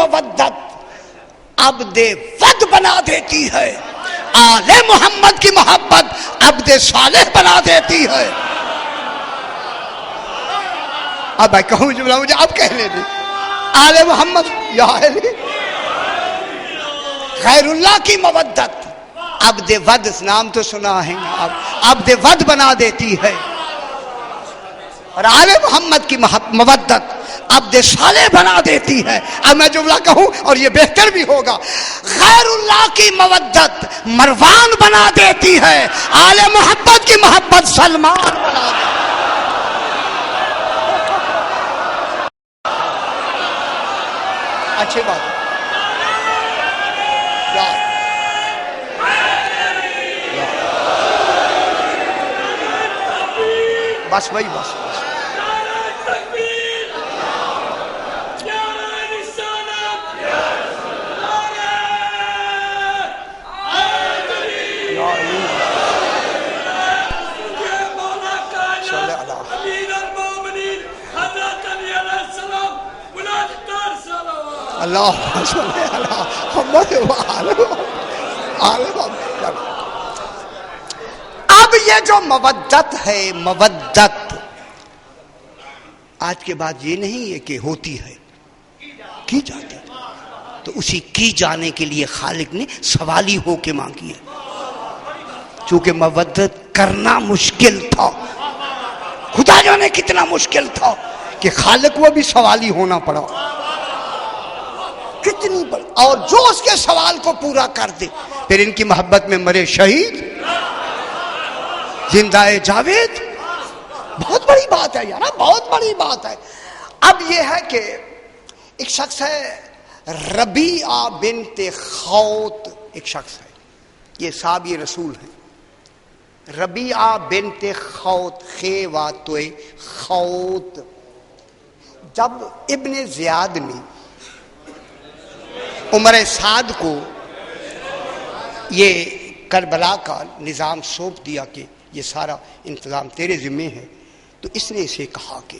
مودت عبد with بنا دیتی ہے، آل محمد کی محبت عبد صالح بنا دیتی ہے۔ اب میں کہوں جملہ مجھے اب کہنے دیں، آل محمد یا علی غیر اللہ کی مودت عبد ود، نام تو سنا ہے نا، عبد ود بنا دیتی ہے، اور آل محمد کی مودت عبد صالح بنا دیتی ہے۔ اب میں جملہ کہوں اور یہ بہتر بھی ہوگا، غیر اللہ کی مودت مروان بنا دیتی ہے، آل محمد کی محبت سلمان بنا دیتی ہے۔ اچھی بات ہے، بس وہی بس اللہ اب یہ جو مودت ہے، مودت آج کے بعد یہ نہیں ہے کہ ہوتی ہے، کی جاتی ہے، تو اسی کی جانے کے لیے خالق نے سوالی ہو کے مانگی ہے، چونکہ مودت کرنا مشکل تھا، خدا جانے کتنا مشکل تھا کہ خالق وہ بھی سوالی ہونا پڑا، کتنی بڑی، اور جو اس کے سوال کو پورا کر دے، پھر ان کی محبت میں مرے شہید، زندہ جاوید، بہت بڑی بات ہے یار، بہت بڑی بات ہے۔ اب یہ ہے کہ ایک شخص ہے ربیعہ بنت خوت، ایک شخص ہے، یہ صحابی رسول ہیں، ربیعہ بنت خوت، خیواتوئے خوت۔ جب ابن زیاد نے عمر سعد کو یہ کربلا کا نظام سونپ دیا کہ یہ سارا انتظام تیرے ذمہ ہے، تو اس نے اسے کہا کہ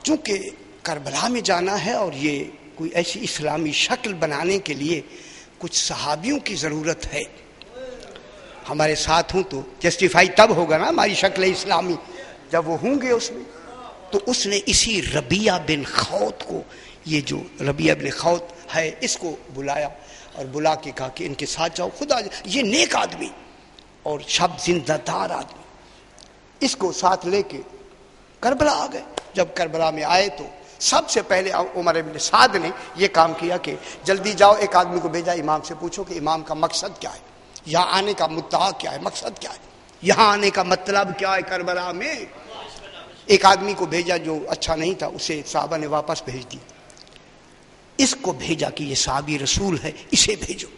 چونکہ کربلا میں جانا ہے اور یہ کوئی ایسی اسلامی شکل بنانے کے لیے کچھ صحابیوں کی ضرورت ہے، ہمارے ساتھ ہوں تو جسٹیفائی تب ہوگا نا ہماری شکل اسلامی جب وہ ہوں گے اس میں۔ تو اس نے اسی ربیعہ بن خوت کو، یہ جو ربیعہ بن خوت ہے، اس کو بلایا اور بلا کے کہا کہ ان کے ساتھ جاؤ، خدا یہ نیک آدمی اور شب زندہ دار آدمی، اس کو ساتھ لے کے کربلا آ گئے۔ جب کربلا میں آئے تو سب سے پہلے عمر بن سعد نے یہ کام کیا کہ جلدی جاؤ، ایک آدمی کو بھیجا، امام سے پوچھو کہ امام کا مقصد کیا ہے، یہاں آنے کا مدعا کیا ہے، مقصد کیا ہے، یہاں آنے کا مطلب کیا ہے کربلا میں۔ ایک آدمی کو بھیجا جو اچھا نہیں تھا، اسے صحابہ نے واپس بھیج دی، اس کو بھیجا کہ یہ صحابی رسول ہے، اسے بھیجو۔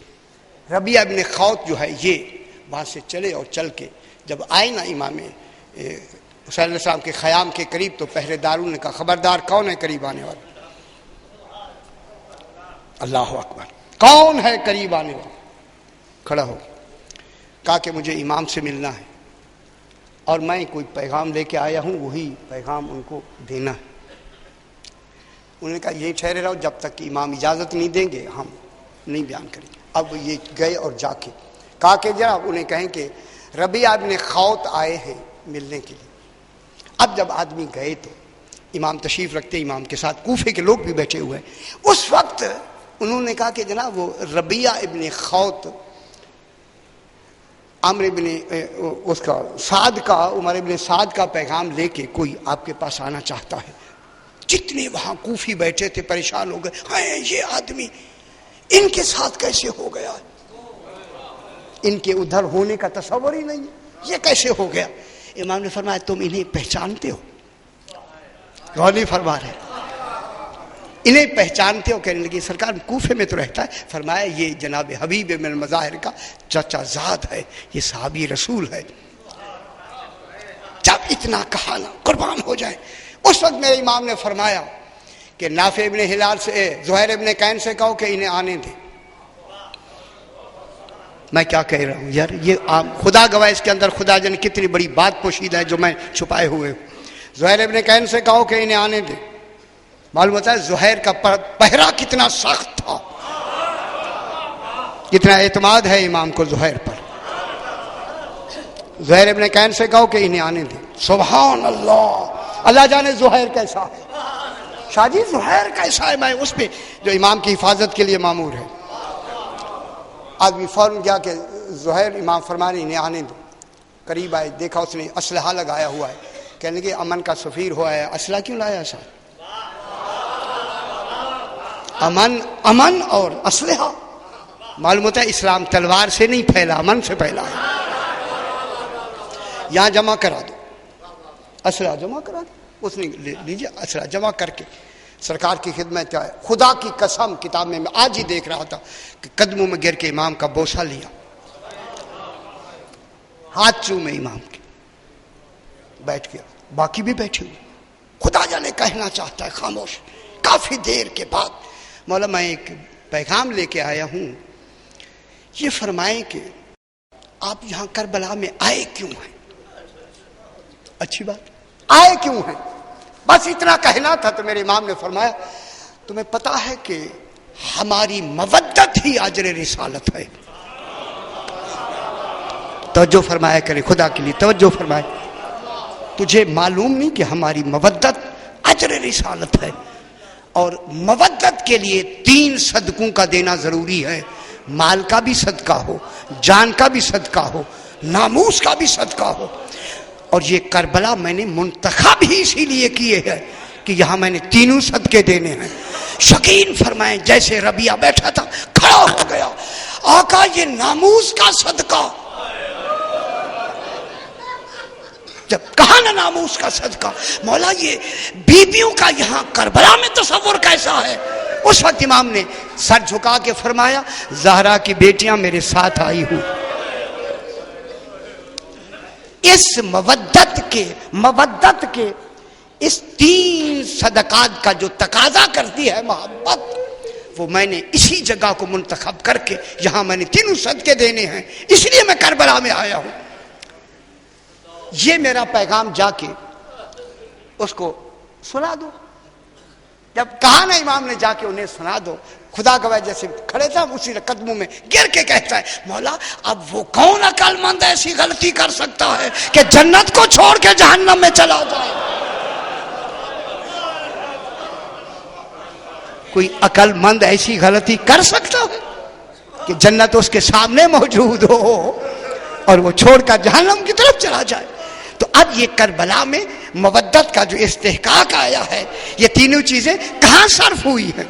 ربیعہ بن خوت جو ہے یہ وہاں سے چلے اور چل کے جب آئے نا امام حسین علیہ السلام کے خیام کے قریب، تو پہرے داروں نے کہا خبردار کون ہے قریب آنے والا، اللہ اکبر، کون ہے قریب آنے والا، کھڑا ہو، کہا کہ مجھے امام سے ملنا ہے اور میں کوئی پیغام لے کے آیا ہوں، وہی پیغام ان کو دینا ہے۔ انہوں نے کہا یہ ٹھہرے رہو جب تک کہ امام اجازت نہیں دیں گے ہم نہیں بیان کریں گے۔ اب یہ گئے اور جا کے کہا کہ جناب انہیں کہیں کہ ربیعہ بن خوت آئے ہیں ملنے کے لیے۔ اب جب آدمی گئے تو امام تشریف رکھتے، امام کے ساتھ کوفے کے لوگ بھی بیٹھے ہوئے ہیں۔ اس وقت انہوں نے کہا کہ جناب وہ ربیعہ ابن خوت عمر ابن اس کا سعد کا، عمر ابن سعد کا پیغام لے کے کوئی آپ کے پاس آنا چاہتا ہے۔ جتنے وہاں کوفی بیٹھے تھے پریشان ہو گئے، ہائے یہ آدمی ان کے ساتھ کیسے ہو گیا، ان کے ادھر ہونے کا تصور ہی نہیں، یہ کیسے ہو گیا۔ امام نے فرمایا تم انہیں پہچانتے ہو؟ غوری فرما رہے انہیں پہچانتے ہو؟ کہنے لگی سرکار کوفے میں تو رہتا ہے۔ فرمایا یہ جناب حبیب من المظاہر کا چچا زاد ہے، یہ صحابی رسول ہے۔ جب اتنا کہا نا قربان ہو جائے، اس وقت میرے امام نے فرمایا کہ نافع ابن ہلال سے زہیر ابن قین سے کہو کہ انہیں آنے دیں۔ میں کیا کہہ رہا ہوں یار، یہ خدا گواہ اس کے اندر خدا جانے کتنی بڑی بات پوشیدہ ہے جو میں چھپائے ہوئے ہوں۔ زہیر ابن قین سے کہو کہ انہیں آنے دیں۔ معلوم ہوتا ہے زہیر کا پہرا کتنا سخت تھا، کتنا اعتماد ہے امام کو زہیر پر. زہیر ابن کین سے کہو کہ انہیں آنے دیں. سبحان اللہ، اللہ جانے زہیر کیسا ہے. شاہ جی زہیر کیسا ہے، میں اس پہ جو امام کی حفاظت کے لیے مامور ہے. آدمی فوراً کیا کہ زہیر امام فرمانے انہیں آنے دو. قریب آئے، دیکھا اس نے اسلحہ لگایا ہوا ہے. کہنے لگے امن کا سفیر ہوا ہے، اسلحہ کیوں لایا صاحب؟ امن اور اسلحہ. معلوم ہوتا ہے اسلام تلوار سے نہیں پھیلا، امن سے پھیلا ہے. یہاں جمع کرا دو، اسلحہ جمع کرا دو. اس نے لیجیے اسلحہ جمع کر کے سرکار کی خدمت آئے. خدا کی قسم کتاب میں آج ہی دیکھ رہا تھا کہ قدموں میں گر کے امام کا بوسہ لیا، ہاتھ چومے امام کے، بیٹھ گیا. باقی بھی بیٹھے ہوئے. خدا جانے کہنا چاہتا ہے خاموش. کافی دیر کے بعد مولا میں ایک پیغام لے کے آیا ہوں، یہ فرمائیں کہ آپ یہاں کربلا میں آئے کیوں ہیں؟ اچھی بات، آئے کیوں ہیں؟ بس اتنا کہنا تھا. تو میرے امام نے فرمایا تمہیں پتا ہے کہ ہماری مودت ہی اجر رسالت ہے. توجہ فرمایا کرے، خدا کے لیے توجہ فرمائے. تجھے معلوم نہیں کہ ہماری مودت اجر رسالت ہے، اور مودت کے لیے 3 صدقوں کا دینا ضروری ہے. مال کا بھی صدقہ ہو، جان کا بھی صدقہ ہو، ناموس کا بھی صدقہ ہو. اور یہ کربلا میں نے منتخب ہی اسی لیے کیے ہیں کہ یہاں میں نے 3 صدقے دینے ہیں. شکین فرمائیں جیسے ربیہ بیٹھا تھا کھڑا ہو گیا، آقا یہ ناموس کا صدقہ. جب کہا نا ناموس کا صدقہ، مولا یہ بیبیوں کا یہاں کربلا میں تصور کیسا ہے. اس وقت امام نے سر جھکا کے فرمایا زہرا کی بیٹیاں میرے ساتھ آئی ہوں. اس مودت کے اس 3 صدقات کا جو تقاضا کرتی ہے محبت، وہ میں نے اسی جگہ کو منتخب کر کے یہاں میں نے 3 صدقے دینے ہیں، اس لیے میں کربلا میں آیا ہوں. یہ میرا پیغام جا کے اس کو سنا دو. جب کہا نا امام نے جا کے انہیں سنا دو، خدا گواہ جیسے کھڑے تھا اسی قدموں میں گر کے کہتا ہے مولا اب وہ کون عقل مند ایسی غلطی کر سکتا ہے کہ جنت کو چھوڑ کے جہنم میں چلا جائے. کوئی عقل مند ایسی غلطی کر سکتا ہے کہ جنت اس کے سامنے موجود ہو اور وہ چھوڑ کر جہنم کی طرف چلا جائے. تو اب یہ کربلا میں مودت کا جو استحقاق آیا ہے، یہ 3 چیزیں کہاں صرف ہوئی ہیں؟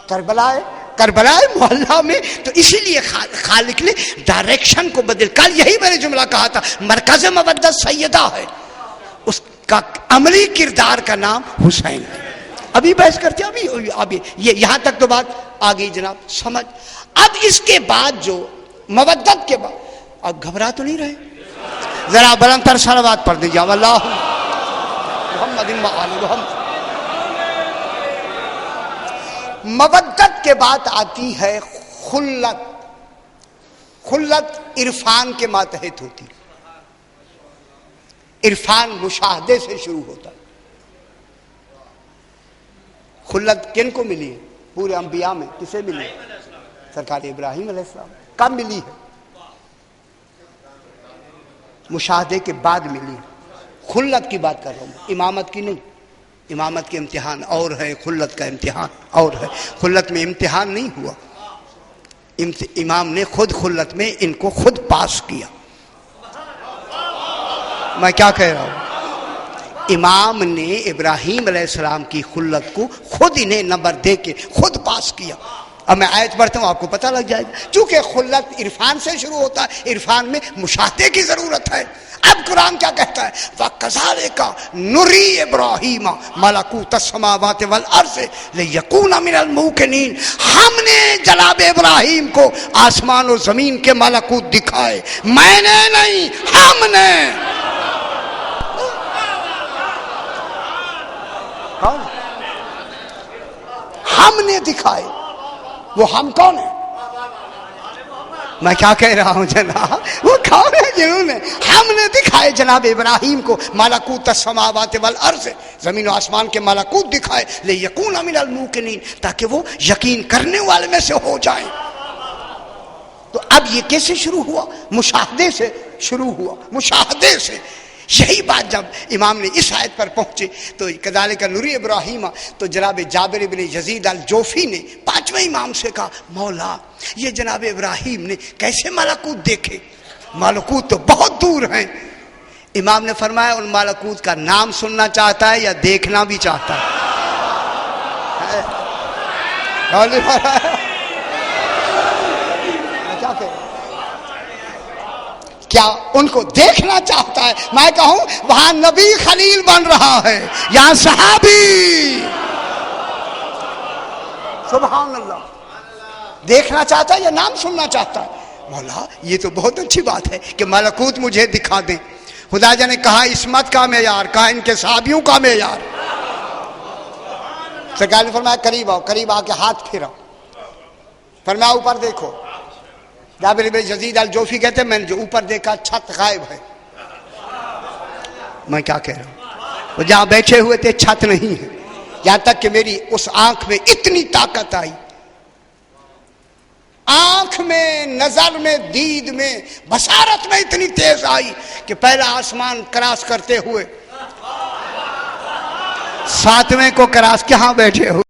کربلا محلہ میں. تو اسی لیے خالق نے ڈائریکشن کو بدل کر، یہی میں نے جملہ کہا تھا مرکز مودت سیدہ ہے، اس کا عملی کردار کا نام حسین ہے. ابھی بحث کرتے ابھی یہ یہاں تک تو بات آ گئی جناب سمجھ. اب اس کے بعد جو مودت کے بعد، اب گھبرا تو نہیں رہے؟ ذرا بلند تر صلوات پڑھ دیجیے اللہ محمد محمد. مودت کے بعد آتی ہے خلت. خلت عرفان کے ماتحت ہوتی. عرفان مشاہدے سے شروع ہوتا ہے. خلت کن کو ملی ہے؟ پورے انبیاء میں کسے ملی ہے؟ سرکار ابراہیم علیہ السلام. کب ملی ہے؟ مشاہدے کے بعد ملی. خلت کی بات کر رہا ہوں، امامت کی نہیں. امامت کے امتحان اور ہے، خلت کا امتحان اور ہے. خلت میں امتحان نہیں ہوا، امام نے خود خلت میں ان کو خود پاس کیا. میں کیا کہہ رہا ہوں؟ امام نے ابراہیم علیہ السلام کی خلت کو خود انہیں نمبر دے کے خود پاس کیا. اب میں آیت پڑھتا ہوں آپ کو پتہ لگ جائے گا. چونکہ خلت عرفان سے شروع ہوتا ہے، عرفان میں مشاہدے کی ضرورت ہے. اب قرآن کیا کہتا ہے؟ وَكَذَلِكَ نُرِي إِبْرَاهِيمَ مَلَكُوتَ السَّمَاوَاتِ وَالْأَرْضِ لِيَكُونَ مِنَ الْمُوقِنِينَ. ہم نے جناب ابراہیم کو آسمان و زمین کے ملکوت دکھائے. میں نے نہیں، ہم نے. ہم نے دکھائے. وہ ہم کون ہے؟ میں کیا کہہ رہا ہوں جناب؟ وہ کون ہے جنہوں نے؟ ہم نے دکھائے. دکھائے جناب ابراہیم کو ملکوت السماوات والارض، زمین و آسمان کے ملکوت دکھائے، لیکون من الموقنین، تاکہ وہ یقین کرنے والے میں سے ہو جائیں۔ تو اب یہ کیسے شروع ہوا؟ مشاہدے سے شروع ہوا، مشاہدے سے۔ یہی بات جب امام نے اس آیت پر پہنچے تو کذالک نری ابراہیم، تو جناب جابر بن یزید الجوفی نے پانچویں امام سے کہا مولا یہ جناب ابراہیم نے کیسے ملکوت دیکھے؟ ملکوت تو بہت دور ہیں۔ امام نے فرمایا ان ملکوت کا نام سننا چاہتا ہے یا دیکھنا بھی چاہتا ہے؟ کیا ان کو دیکھنا چاہتا ہے؟ میں کہوں وہاں نبی خلیل بن رہا ہے، یہاں صحابی، سبحان اللہ، دیکھنا چاہتا ہے یا نام سننا چاہتا ہے؟ مولا یہ تو بہت اچھی بات ہے کہ ملکوت مجھے دکھا دیں۔ خدا جا نے کہا عصمت کا معیار، کہا ان کے صحابیوں کا معیار۔ سرکار نے فرمایا قریب آؤ، قریب آ کے ہاتھ پھیراؤ، فرمایا اوپر دیکھو۔ جابر بن یزید الجوفی کہتے ہیں میں نے جو اوپر دیکھا چھت غائب ہے۔ میں کیا کہہ رہا ہوں، وہ جہاں بیٹھے ہوئے تھے چھت نہیں ہے، یہاں تک کہ میری اس آنکھ میں اتنی طاقت آئی، آنکھ میں، نظر میں، دید میں، بصارت میں اتنی تیز آئی کہ پہلا آسمان کراس کرتے ہوئے ساتویں کو کراس، کہاں بیٹھے ہوئے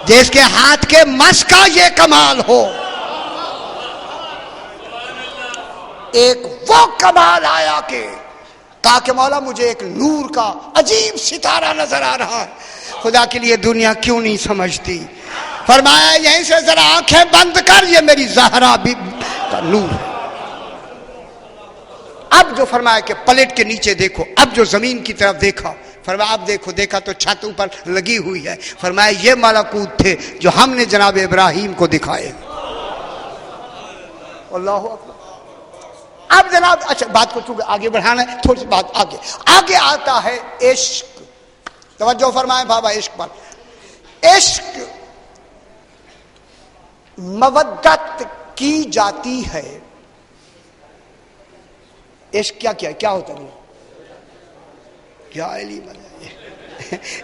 جس کے ہاتھ کے مس کا یہ کمال ہو۔ ایک وہ کمال آیا کہ کہا کہ مولا مجھے ایک نور کا عجیب ستارہ نظر آ رہا ہے، خدا کے لیے دنیا کیوں نہیں سمجھتی؟ فرمایا یہیں سے ذرا آنکھیں بند کر، یہ میری زہرا بھی کا نور ہے۔ اب جو فرمایا کہ پلٹ کے نیچے دیکھو، اب جو زمین کی طرف دیکھا، فرمایا اب دیکھو، دیکھا تو چھت اوپر لگی ہوئی ہے، فرمایا یہ ملکوت تھے جو ہم نے جناب ابراہیم کو دکھائے۔ اللہ اکبر۔ اب جناب اچھا بات کو چونکہ آگے بڑھانا ہے، تھوڑی سی بات آگے آتا ہے عشق۔ توجہ فرمائیں بابا عشق پر۔ عشق مودت کی جاتی ہے۔ عشق کیا ہوتا ہے؟ کیا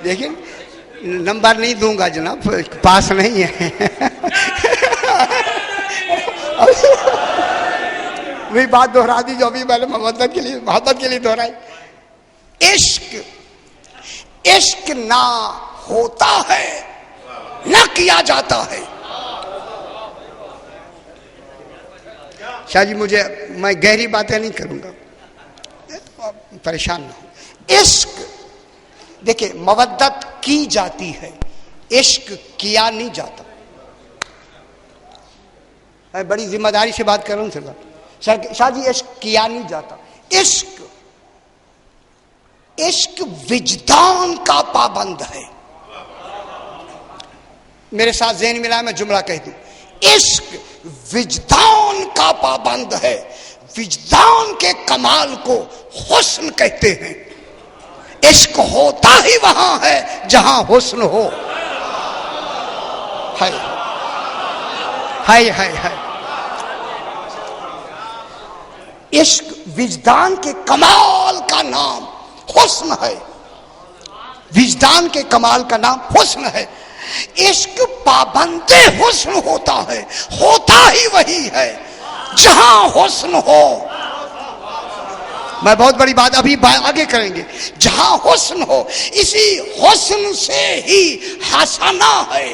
لیکن نمبر نہیں دوں گا جناب، پاس نہیں ہے وہی بات دہرا دی جو ابھی میں نے محبت کے لیے دہرائی۔ عشق نہ ہوتا ہے نہ کیا جاتا ہے۔ شاہ جی میں گہری باتیں نہیں کروں گا، پریشان نہ ہو۔ عشق دیکھیں مودت کی جاتی ہے، عشق کیا نہیں جاتا۔ میں بڑی ذمہ داری سے بات کر رہا ہوں شاہ جی، عشق کیا نہیں جاتا۔ عشق وجدان کا پابند ہے۔ میرے ساتھ ذہن ملا میں جملہ کہہ دوں، عشق وجدان کا پابند ہے۔ وجدان کے کمال کو حسن کہتے ہیں۔ عشق ہوتا ہی وہاں ہے جہاں حسن ہو۔ ہے عشق وجدان کے کمال کا نام حسن ہے، وجدان کے کمال کا نام حسن ہے۔ عشق پابند حسن ہوتا ہے، ہوتا ہی وہی ہے جہاں حسن ہو۔ میں بہت بڑی بات ابھی آگے کریں گے۔ جہاں حسن ہو، اسی حسن سے ہی حسنا ہے۔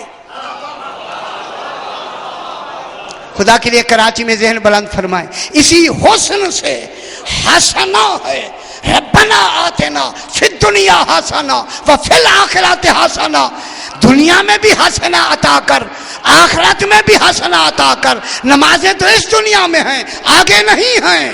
خدا کے لیے کراچی میں ذہن بلند فرمائیں، اسی حسن سے حسنا ہے۔ ربنا آتنا فی الدنیا حسنا وفی الآخرۃ حسنا، دنیا میں بھی حسنا عطا کر، آخرت میں بھی حسنا عطا کر۔ نمازیں تو اس دنیا میں ہیں، آگے نہیں ہیں۔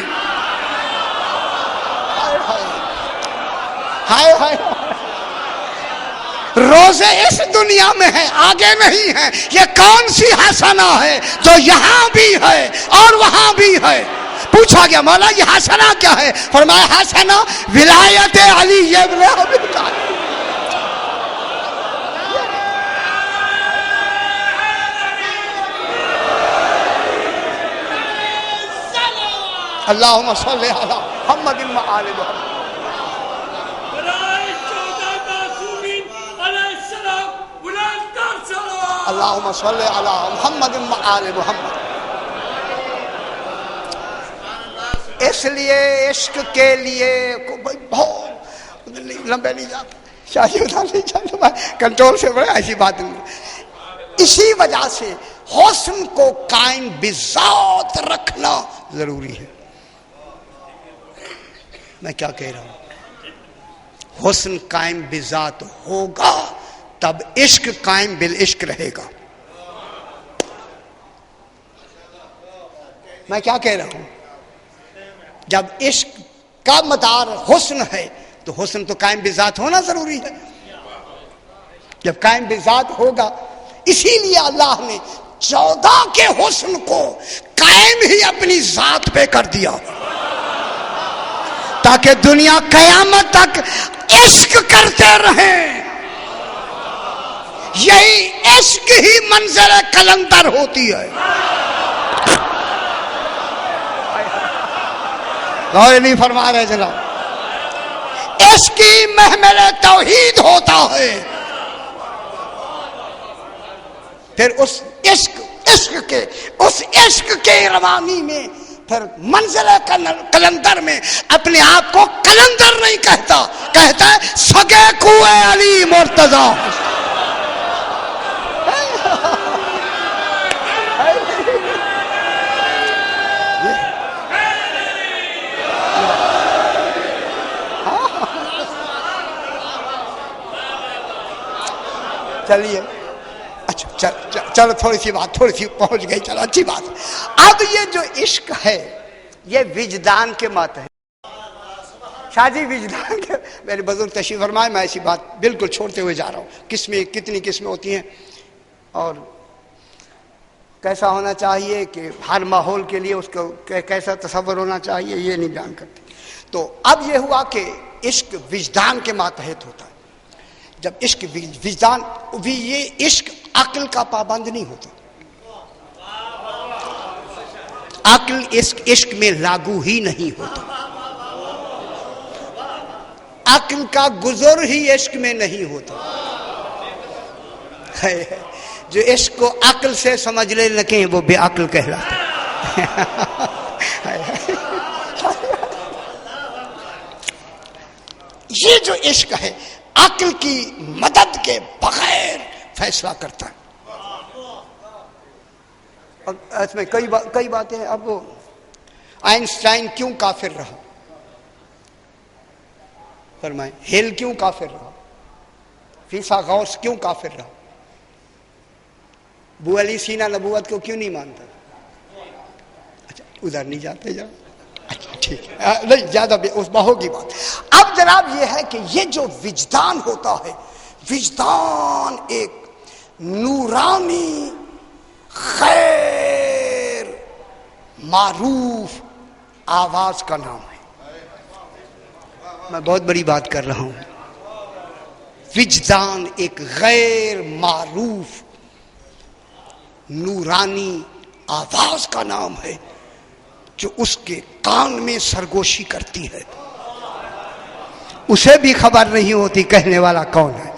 روزے اس دنیا میں ہیں، آگے نہیں ہیں۔ یہ کون سی حسنا ہے جو یہاں بھی ہے اور وہاں بھی ہے؟ پوچھا گیا مولا یہ حسنا کیا ہے؟ فرمایا حسنا ولایت علی ابن ابی طالب۔ اللہم صلی علی محمد و آل محمد. اللہم صلی علی محمد و آل محمد. اس لیے عشق کے لیے بہت لمبے نہیں جاتے شاہی ادھر نہیں جاتے کنٹرول سے بڑے ایسی بات نہیں. اسی وجہ سے حسن کو قائم بذات رکھنا ضروری ہے. میں کیا کہہ رہا ہوں؟ حسن قائم بذات ہوگا تب عشق قائم بالعشق رہے گا. میں کیا کہہ رہا ہوں؟ جب عشق کا مدار حسن ہے تو حسن تو قائم بذات ہونا ضروری ہے. جب قائم بذات ہوگا، اسی لیے اللہ نے 14 کے حسن کو قائم ہی اپنی ذات پہ کر دیا تاکہ دنیا قیامت تک عشق کرتے رہیں. یہی عشق ہی منظر کلندر ہوتی ہے. غور نہیں فرما رہے جناب؟ عشق ہی محمل توحید ہوتا ہے. پھر اس عشق کے روانی میں پھر منزل کلندر میں اپنے آپ کو کلندر نہیں کہتا، کہتا ہے سگے کوئے علی مرتضی. چلیے اچھا چلو تھوڑی سی پہنچ گئی، چلو اچھی بات. اب یہ جو عشق ہے یہ وجدان کے مت ہے. شاہ جی وجدان کے میرے بزرگ تشریف فرمائے، میں ایسی بات بالکل چھوڑتے ہوئے جا رہا ہوں. قسمیں کتنی قسمیں ہوتی ہیں اور کیسا ہونا چاہیے کہ ہر ماحول کے لیے اس کو کیسا تصور ہونا چاہیے یہ نہیں بیان کرتے. تو اب یہ ہوا کہ عشق وجدان کے ماتحت ہوتا ہے. جب عشق وجدان بھی، یہ عشق عقل کا پابند نہیں ہوتا. عقل عشق میں لاگو ہی نہیں ہوتا. عقل کا گزر ہی عشق میں نہیں ہوتا. جو عشق کو عقل سے سمجھنے لگے وہ بے عقل کہلاتا. یہ جو عشق ہے عقل کی مدد کے بغیر فیصلہ کرتا ہے. اور اس میں کئی باتیں ہیں. اب وہ آئنسٹائن کیوں کافر رہا؟ فرمائیں. ہیل کیوں کافر رہا؟ فیثاغورس کیوں کافر رہا؟ ابو علی سینا نبوت کو کیوں نہیں مانتا؟ اچھا ادھر نہیں جاتے جا. اچھا ٹھیک ہے، نہیں زیادہ اس ہوگی بات. اب جناب یہ ہے کہ یہ جو وجدان ہوتا ہے، وجدان ایک نورانی خیر معروف آواز کا نام ہے. میں بہت بڑی بات کر رہا ہوں. وجدان ایک غیر معروف نورانی آواز کا نام ہے جو اس کے کان میں سرگوشی کرتی ہے. اسے بھی خبر نہیں ہوتی کہنے والا کون ہے.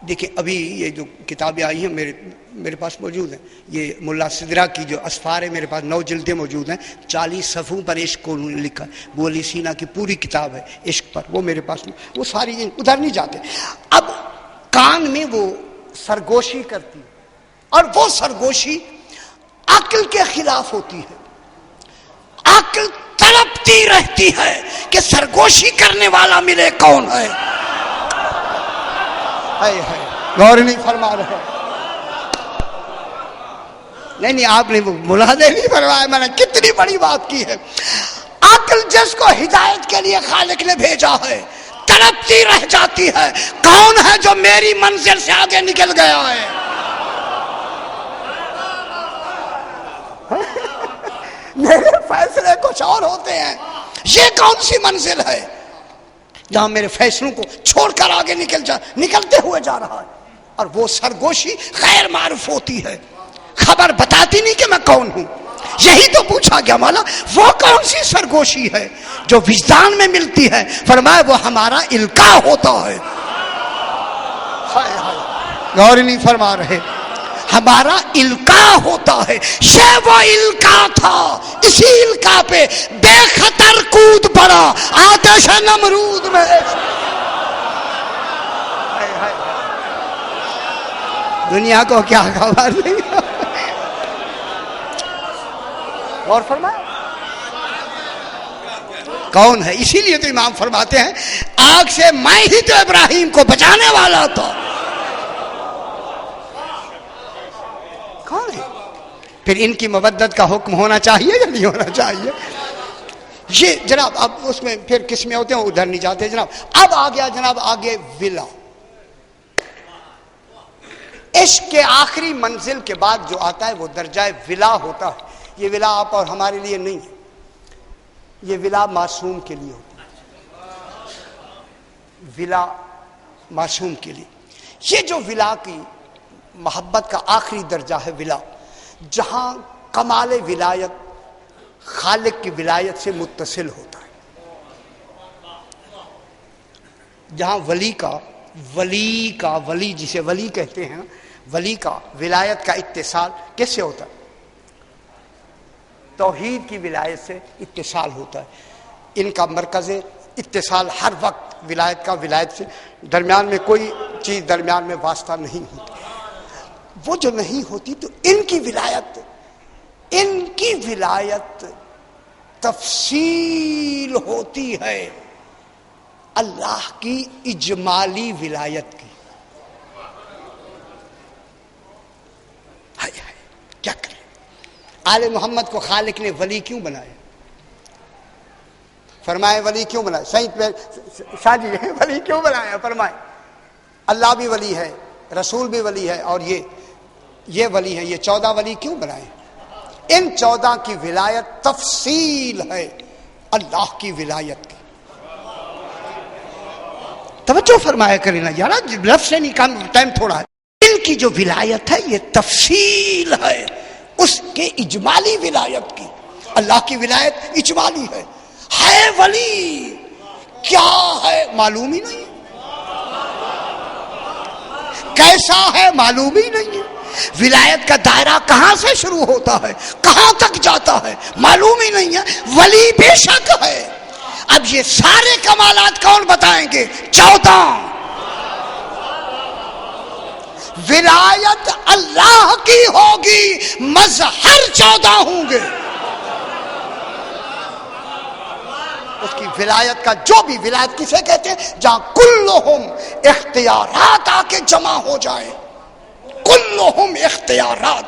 دیکھیں ابھی یہ جو کتابیں آئی ہیں میرے پاس موجود ہیں. یہ ملا سدرا کی جو اسفار ہے میرے پاس 9 جلدیں موجود ہیں. 40 صفحوں پر عشق کو لکھا ہے. ابو علی سینا کی پوری کتاب ہے عشق پر، وہ میرے پاس. وہ ساری ادھر نہیں جاتے. اب کان میں وہ سرگوشی کرتی ہے اور وہ سرگوشی عقل کے خلاف ہوتی ہے. عقل تڑپتی رہتی ہے کہ سرگوشی کرنے والا ملے کون ہے. غور نہیں فرما رہے. نہیں آپ نے ملاحظے نہیں فرمایا میں نے کتنی بڑی بات کی ہے. عقل جس کو ہدایت کے لیے خالق نے بھیجا ہے تڑپتی رہ جاتی ہے کون ہے جو میری منزل سے آگے نکل گیا ہے. میرے فیصلے کچھ اور ہوتے ہیں. یہ کون سی منزل ہے جہاں میرے فیصلوں کو چھوڑ کر آگے نکلتے ہوئے جا رہا ہے. اور وہ سرگوشی غیر معروف ہوتی ہے. خبر بتاتی نہیں کہ میں کون ہوں. یہی تو پوچھا گیا مولا وہ کون سی سرگوشی ہے جو وجدان میں ملتی ہے؟ فرمایا وہ ہمارا القاء ہوتا ہے. غور نہیں فرما رہے. ہمارا القاء ہوتا ہے. یہ وہ القاء تھا. اسی القاء پہ بے خطر کود پڑا آتش نمرود میں. دنیا کو کیا خبر نہیں. اور فرمایا کون ہے. اسی لیے تو امام فرماتے ہیں آگ سے میں ہی تو ابراہیم کو بچانے والا تھا. کون ہے؟ پھر ان کی مودت کا حکم ہونا چاہیے یا نہیں ہونا چاہیے؟ یہ جناب اب اس میں پھر کس میں ہوتے ہیں ادھر نہیں جاتے جناب. اب آ گیا جناب آگے ولا. عشق کے آخری منزل کے بعد جو آتا ہے وہ درجہ ولا ہوتا ہے. یہ ولا آپ اور ہمارے لیے نہیں ہے. یہ ولا معصوم کے لیے ہوتی ہے. ولا معصوم کے لیے. یہ جو ولا کی محبت کا آخری درجہ ہے ولا, جہاں کمال ولایت خالق کی ولایت سے متصل ہوتا ہے. جہاں ولی کا ولی جسے ولی کہتے ہیں, ولی کا ولایت کا اتصال کس سے ہوتا ہے؟ توحید کی ولایت سے اتصال ہوتا ہے. ان کا مرکز اتصال ہر وقت ولایت کا ولایت سے, درمیان میں کوئی چیز درمیان میں واسطہ نہیں ہوتی. وہ جو نہیں ہوتی تو ان کی ولایت تفصیل ہوتی ہے اللہ کی اجمالی ولایت کی. کیا کریں؟ آل محمد کو خالق نے ولی کیوں بنایا؟ فرمائے ولی کیوں بنایا؟ صحیح شاہ جی ولی کیوں بنایا؟ فرمائے اللہ بھی ولی ہے, رسول بھی ولی ہے, اور یہ ولی ہے. یہ 14 ولی کیوں بنائے؟ ان 14 کی ولایت تفصیل ہے اللہ کی ولایت کی. توجہ فرمایا کریں نا یار, لفظ سے نہیں کام, ٹائم تھوڑا ہے. ان کی جو ولایت ہے یہ تفصیل ہے اس کے اجمالی ولایت کی. اللہ کی ولایت اجمالی ہے ولی کیا ہے معلوم ہی نہیں, کیسا ہے معلوم ہی نہیں. ولایت کا دائرہ کہاں سے شروع ہوتا ہے کہاں تک جاتا ہے معلوم ہی نہیں ہے. ولی بے شک ہے. اب یہ سارے کمالات کون بتائیں گے؟ 14. ولایت اللہ کی ہوگی, مظہر 14 ہوں گے. اس کی ولایت کا جو بھی, ولایت کسے کہتے ہیں؟ جہاں کلہم اختیارات آ کے جمع ہو جائیں. کلہم اختیارات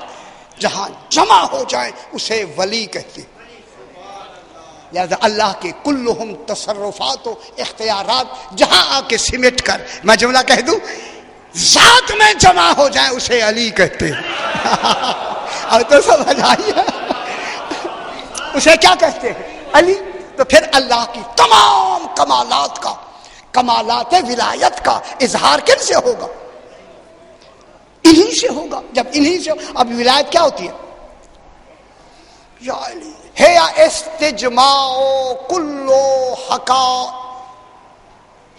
جہاں جمع ہو جائیں اسے ولی کہتے ہیں. لہذا اللہ کے کلہم تصرفات و اختیارات جہاں آ کے سمٹ کر, میں جملہ کہہ دوں, ذات میں جمع ہو جائے اسے علی کہتے ہیں. اب تو سمجھ آئی ہے اسے کیا کہتے ہیں؟ علی. تو پھر اللہ کی تمام کمالات کا, کمالات ولایت کا اظہار کن سے ہوگا؟ انہی سے ہوگا. جب انہی سے, اب ولایت کیا ہوتی ہے؟ یا علی ہے استجماع کل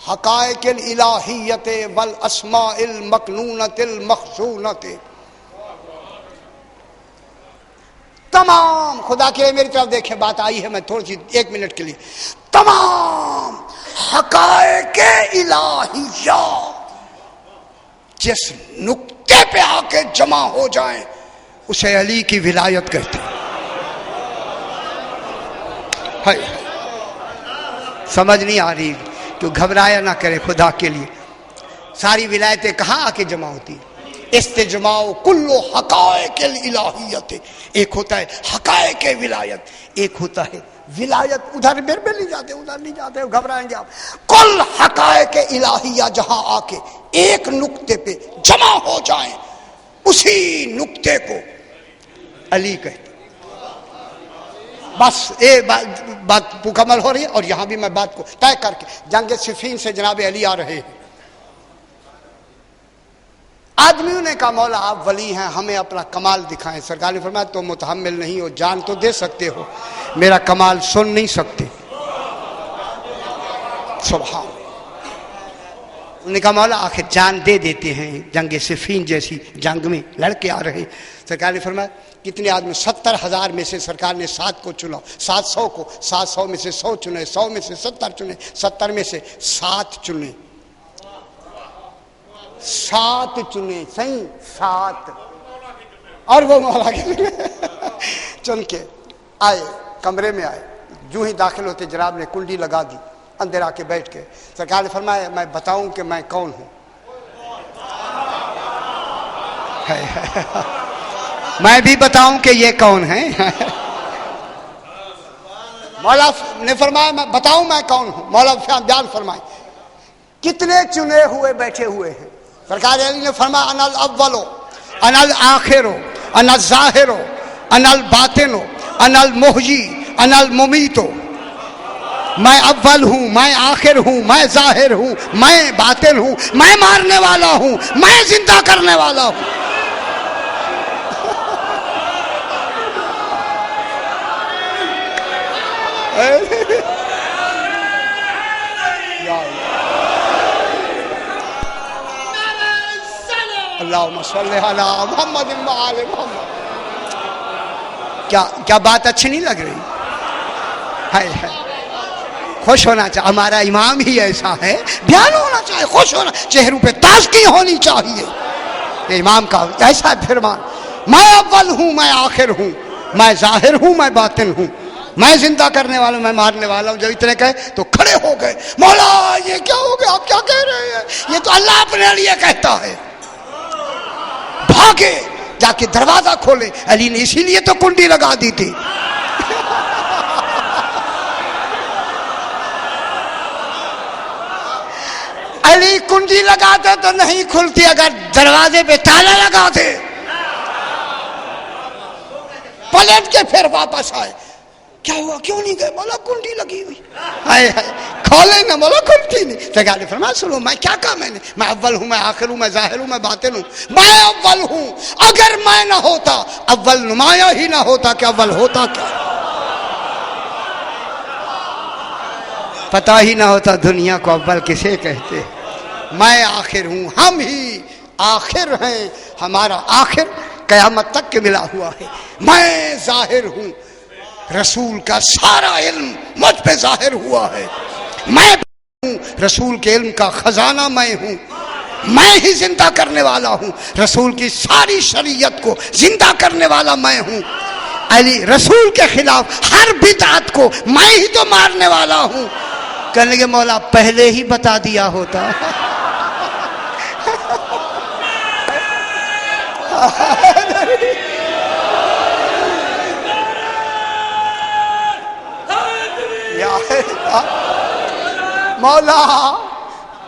حقائق الالہیت والاسماء المکنونۃ المخزونۃ. تمام, خدا کے میری طرف دیکھیں, بات آئی ہے, میں تھوڑی سی 1 منٹ کے لیے, تمام حقائق الہیہ جس نقطے پہ آ کے جمع ہو جائیں اسے علی کی ولایت کہتے ہیں. سمجھ نہیں آ رہی تو گھبرایا نہ کرے خدا کے لیے. ساری ولایتیں کہاں آ کے جمع ہوتی ہیں؟ استجماع کل حقائق الالہیت. ایک ہوتا ہے حقائق ولایت, ایک ہوتا ہے ولایت. ادھر میرے نہیں جاتے, ادھر نہیں جاتے, گھبرائیں گے آپ. کل حقائق الہیہ جہاں آ کے ایک نقطے پہ جمع ہو جائیں اسی نقطے کو علی کہتے. بس یہ بات مکمل ہو رہی ہے. اور یہاں بھی میں بات کو طے کر کے, جنگ صفین سے جناب علی آ رہے ہیں. آدمیوں نے کہا مولا آپ ولی ہیں، ہمیں اپنا کمال دکھائیں. سرکار نے فرمایا تم متحمل نہیں ہو، جان تو دے سکتے ہو، میرا کمال سن نہیں سکتے. سبحان. انہوں نے کہا مولا آخر جان دے دیتے ہیں، جنگ صفین جیسی جنگ میں لڑکے آ رہے. سرکار نے فرمایا کتنے آدمی؟ 70,000 میں سے سرکار نے 7 کو چنا، 700 کو، 700 میں سے 100 چنے، 100 میں سے 70 چنے، 70 میں سے 7 چنے، 7 چنے، صحیح 7. اور وہ مولا کے چن کے آئے، کمرے میں آئے. جو ہی داخل ہوتے جناب نے کنڈی لگا دی، اندر آ کے بیٹھ کے سرکار نے فرمایا میں بتاؤں کہ میں کون ہوں؟ میں بھی بتاؤں کہ یہ کون ہیں؟ مولا نے فرمایا میں بتاؤں میں کون ہوں؟ مولا بیان فرمائے کتنے چنے ہوئے بیٹھے ہوئے ہیں. سرکار علی نے فرمایا انا الاول انا الآخر انا الظاہر انا الباطن انا المحیی انا الممیت. میں اول ہوں، میں آخر ہوں، میں ظاہر ہوں، میں باطن ہوں، میں مارنے والا ہوں، میں زندہ کرنے والا ہوں. اللہم صلی علی محمد و آل محمد. کیا بات اچھی نہیں لگ رہی؟ ہے خوش ہونا چاہیے. ہمارا امام ہی ایسا ہے، بیان ہونا چاہیے، خوش ہونا، چہروں پہ تازگی ہونی چاہیے. امام کا ایسا فرمان میں اول ہوں، میں آخر ہوں، میں ظاہر ہوں، میں باطن ہوں، میں زندہ کرنے والا ہوں، میں مارنے والا ہوں. جب اتنے کہے تو کھڑے ہو گئے. مولا یہ کیا ہو گیا؟ آپ کیا کہہ رہے ہیں؟ یہ تو اللہ اپنے لیے کہتا ہے. بھاگے جا کے دروازہ کھولے. علی نے اسی لیے تو کنڈی لگا دی تھی. علی کنڈی لگاتے تو نہیں کھلتی اگر دروازے پہ تالا لگاتے. پلٹ کے پھر واپس آئے. کیا ہوا؟ کیوں نہیں گئے؟ مولا کنڈی لگی ہوئی. ہائے ہائے کھولے نہ، مولا کھلتی نہیں. سرکار نے فرمایا سنو میں کیا کہا میں نے؟ میں اول ہوں، میں آخر ہوں، میں ظاہر ہوں، میں باطن ہوں. میں اول ہوں. اگر میں نہ ہوتا، اول نمایاں ہی نہ ہوتا کہ اول ہوتا کیا؟ پتہ ہی نہ ہوتا دنیا کو اول کسے کہتے. میں آخر ہوں، ہم ہی آخر ہیں. ہمارا آخر قیامت تک کے ملا ہوا ہے. میں ظاہر ہوں، رسول کا سارا علم مجھ پہ ظاہر ہوا ہے. میں ہوں، رسول کے علم کا خزانہ میں ہوں. میں ہی زندہ کرنے والا ہوں. رسول کی ساری شریعت کو زندہ کرنے والا میں ہوں. علی رسول کے خلاف ہر بدعت کو میں ہی تو مارنے والا ہوں. کہنے لگے مولا پہلے ہی بتا دیا ہوتا. مولا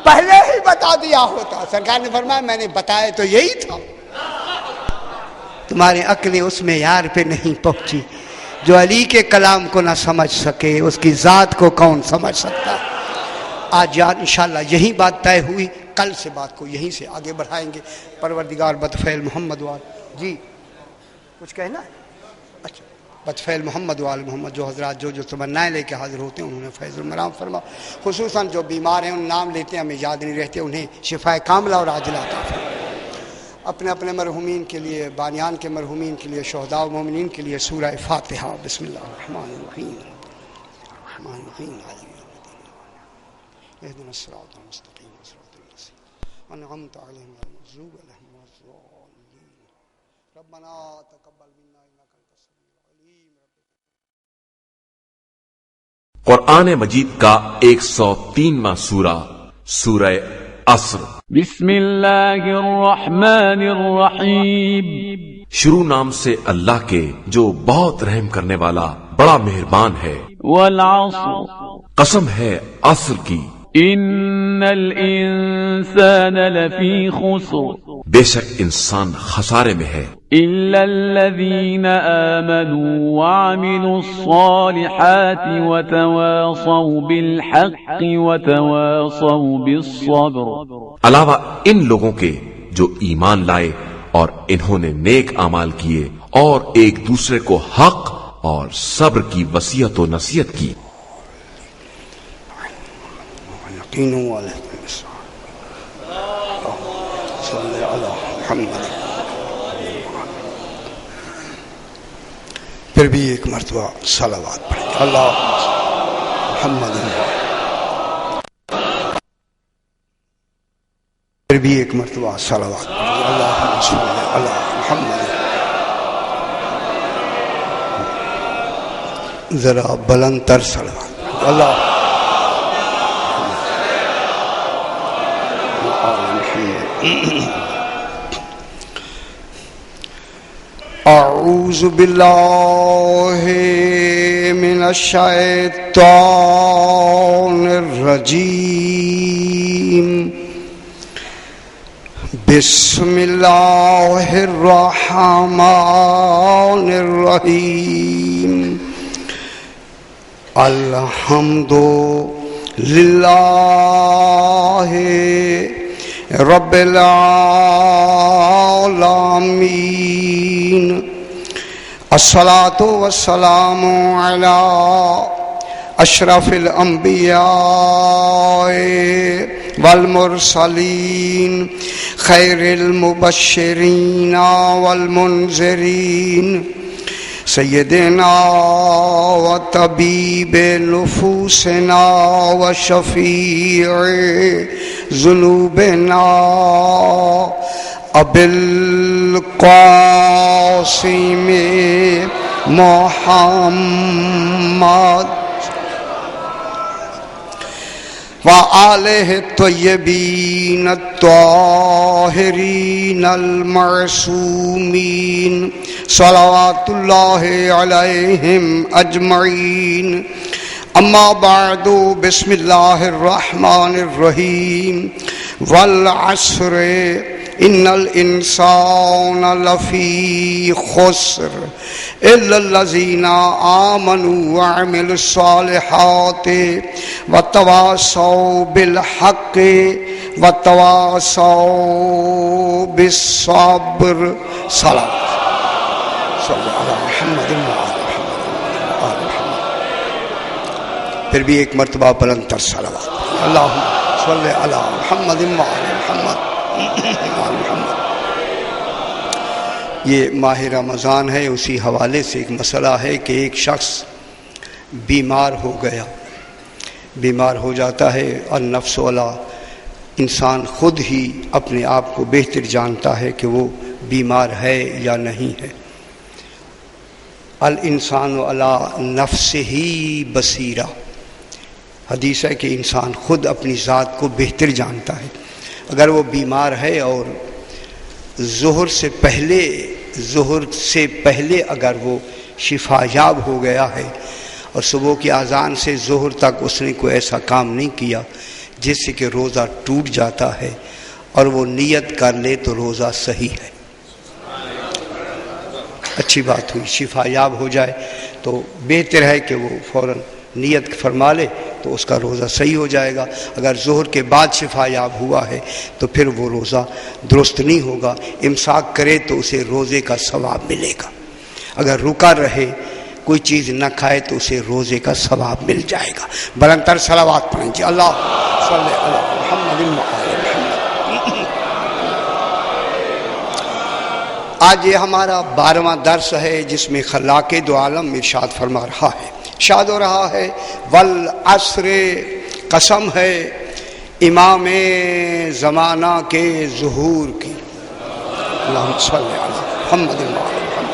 پہلے ہی بتا دیا ہوتا. سرکار نے فرمایا میں نے بتایا تو یہی تھا. تمہاری عقلیں اس معیار پہ نہیں پہنچی. جو علی کے کلام کو نہ سمجھ سکے اس کی ذات کو کون سمجھ سکتا. آج یار انشاءاللہ یہی بات طے ہوئی. کل سے بات کو یہیں سے آگے بڑھائیں گے. پروردگار بدفعل محمد وال جی کچھ کہنا ہے؟ اچھا بدفعل محمد وال محمد جو حضرات جو تمنائیں لے کے حاضر ہوتے ہیں انہوں نے فیض المرام فرما. خصوصاً جو بیمار ہیں ان نام لیتے ہیں ہمیں یاد نہیں رہتے، انہیں شفائے کاملہ اور عاجلہ عطا فرما. اپنے اپنے مرحومین کے لیے، بانیان کے مرحومین کے لیے، شہداء و مومنین کے لیے سورہ فاتحہ. بسم اللہ الرحمن الرحیم. الرحمن الرحیم اهدنا الصراط المستقيم صراط الذين أنعمت عليهم غير المغضوب عليهم ولا الضالين. ربنا تقبل منا إنك أنت السميع العليم. قرآن مجید کا 103واں سورہ سورہ عصر. بسم اللہ الرحمن الرحیم. شروع نام سے اللہ کے جو بہت رحم کرنے والا بڑا مہربان ہے. والعصر. قسم ہے عصر کی. ان الانسان لفی خسر. بے شک انسان خسارے میں ہے الا الذین آمنوا وعملوا الصالحات وتواصوا بالحق وتواصوا بالصبر. علاوہ ان لوگوں کے جو ایمان لائے اور انہوں نے نیک اعمال کیے اور ایک دوسرے کو حق اور صبر کی وصیت و نصیحت کی. پھر بھی ایک مرتبہ صلوات پڑھیں. اللہ محمد. پھر بھی ایک مرتبہ صلوات پڑھیں. اللہ صلی اللہ محمد. ذرا بلند تر صلوات پڑھیں. اللہ اعوذ باللہ من الشیطان الرجیم. بسم اللہ الرحمن الرحیم. الحمد للہ رب العالمین. الصلاۃ والسلام علی اشرف الانبیاء والمرسلین خیر المبشرین والمنذرین سیدنا و طبیب نفوسنا و شفیع ذنوبنا ابی القاسم محمد وآلہ الطیبین الطاہرین المعصومین صلوات اللہ علیہم اجمعین. اما بعد بسم اللہ الرحمن الرحیم. والعصر ان الانسان لفی خسر الا الذین آمنوا وعملوا الصالحات وتواصوا بالحق وتواصوا بالصبر. صلاۃ صلی علی محمد و آل محمد. پھر بھی ایک مرتبہ بلند تر صلوات. اللہم صلی علی محمد و آل محمد. یہ ماہ رمضان ہے، اسی حوالے سے ایک مسئلہ ہے کہ ایک شخص بیمار ہو گیا، بیمار ہو جاتا ہے اور نفس والا انسان خود ہی اپنے آپ کو بہتر جانتا ہے کہ وہ بیمار ہے یا نہیں ہے. الانسان علی نفسہ بصیرہ. حدیث ہے کہ انسان خود اپنی ذات کو بہتر جانتا ہے. اگر وہ بیمار ہے اور ظہر سے پہلے اگر وہ شفا یاب ہو گیا ہے اور صبح کی اذان سے ظہر تک اس نے کوئی ایسا کام نہیں کیا جس سے کہ روزہ ٹوٹ جاتا ہے اور وہ نیت کر لے تو روزہ صحیح ہے. اچھی بات ہوئی، شفا یاب ہو جائے تو بہتر ہے کہ وہ فوراً نیت فرما لے تو اس کا روزہ صحیح ہو جائے گا. اگر ظہر کے بعد شفا یاب ہوا ہے تو پھر وہ روزہ درست نہیں ہوگا. امساک کرے تو اسے روزے کا ثواب ملے گا. اگر رکا رہے کوئی چیز نہ کھائے تو اسے روزے کا ثواب مل جائے گا. بلند تر صلوات پڑھیں جی. اللہ صلی علی محمد و آل محمد. آج یہ ہمارا 12واں درس ہے جس میں خلاق دو عالم ارشاد فرما رہا ہے، ارشاد ہو رہا ہے والعصر، قسم ہے امام زمانہ کے ظہور کی. اللہم صلی علی محمد و آل محمد.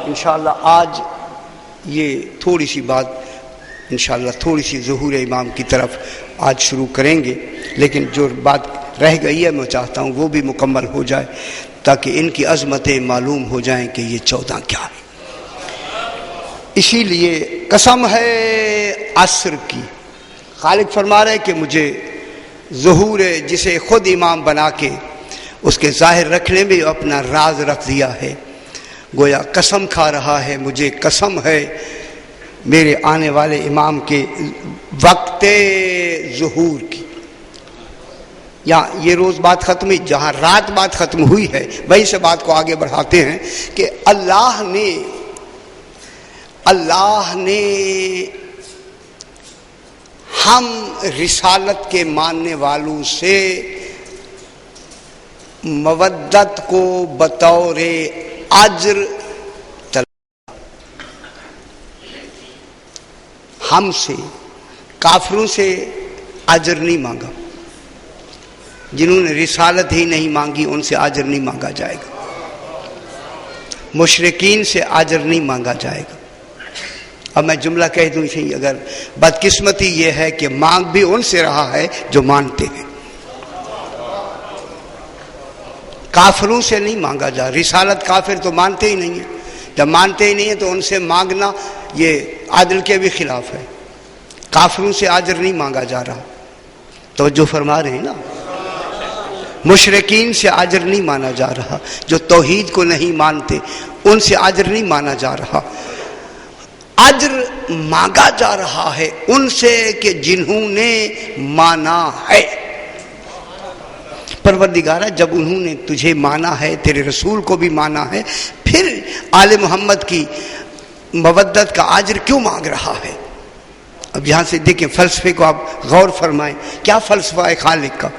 انشاءاللہ آج یہ تھوڑی سی بات انشاءاللہ تھوڑی سی ظہور امام کی طرف آج شروع کریں گے، لیکن جو بات رہ گئی ہے میں چاہتا ہوں وہ بھی مکمل ہو جائے تاکہ ان کی عظمتیں معلوم ہو جائیں کہ یہ 14 کیا ہے. اسی لیے قسم ہے عصر کی. خالق فرما رہے کہ مجھے ظہور جسے خود امام بنا کے اس کے ظاہر رکھنے میں اپنا راز رکھ دیا ہے، گویا قسم کھا رہا ہے مجھے قسم ہے میرے آنے والے امام کے وقت ظہور کی. یہاں یہ روز بات ختم ہوئی، جہاں رات بات ختم ہوئی ہے وہیں سے بات کو آگے بڑھاتے ہیں کہ اللہ نے ہم رسالت کے ماننے والوں سے مودت کو بطور اجر ہم سے، کافروں سے اجر نہیں مانگا، جنہوں نے رسالت ہی نہیں مانگی ان سے اجر نہیں مانگا جائے گا، مشرکین سے اجر نہیں مانگا جائے گا۔ اب میں جملہ کہہ دوں اسی، اگر بدقسمتی یہ ہے کہ مانگ بھی ان سے رہا ہے جو مانتے ہیں، کافروں سے نہیں مانگا جا، رسالت کافر تو مانتے ہی نہیں ہیں، جب مانتے ہی نہیں ہیں تو ان سے مانگنا یہ عدل کے بھی خلاف ہے۔ کافروں سے اجر نہیں مانگا جا رہا، توجہ فرما رہے ہیں نا، مشرکین سے اجر نہیں مانا جا رہا، جو توحید کو نہیں مانتے ان سے اجر نہیں مانا جا رہا، اجر مانگا جا رہا ہے ان سے کہ جنہوں نے مانا ہے۔ پروردگارہ جب انہوں نے تجھے مانا ہے، تیرے رسول کو بھی مانا ہے، پھر آل محمد کی مودت کا اجر کیوں مانگ رہا ہے؟ اب یہاں سے دیکھیں فلسفے کو آپ غور فرمائیں، کیا فلسفہ ہے خالق کا؟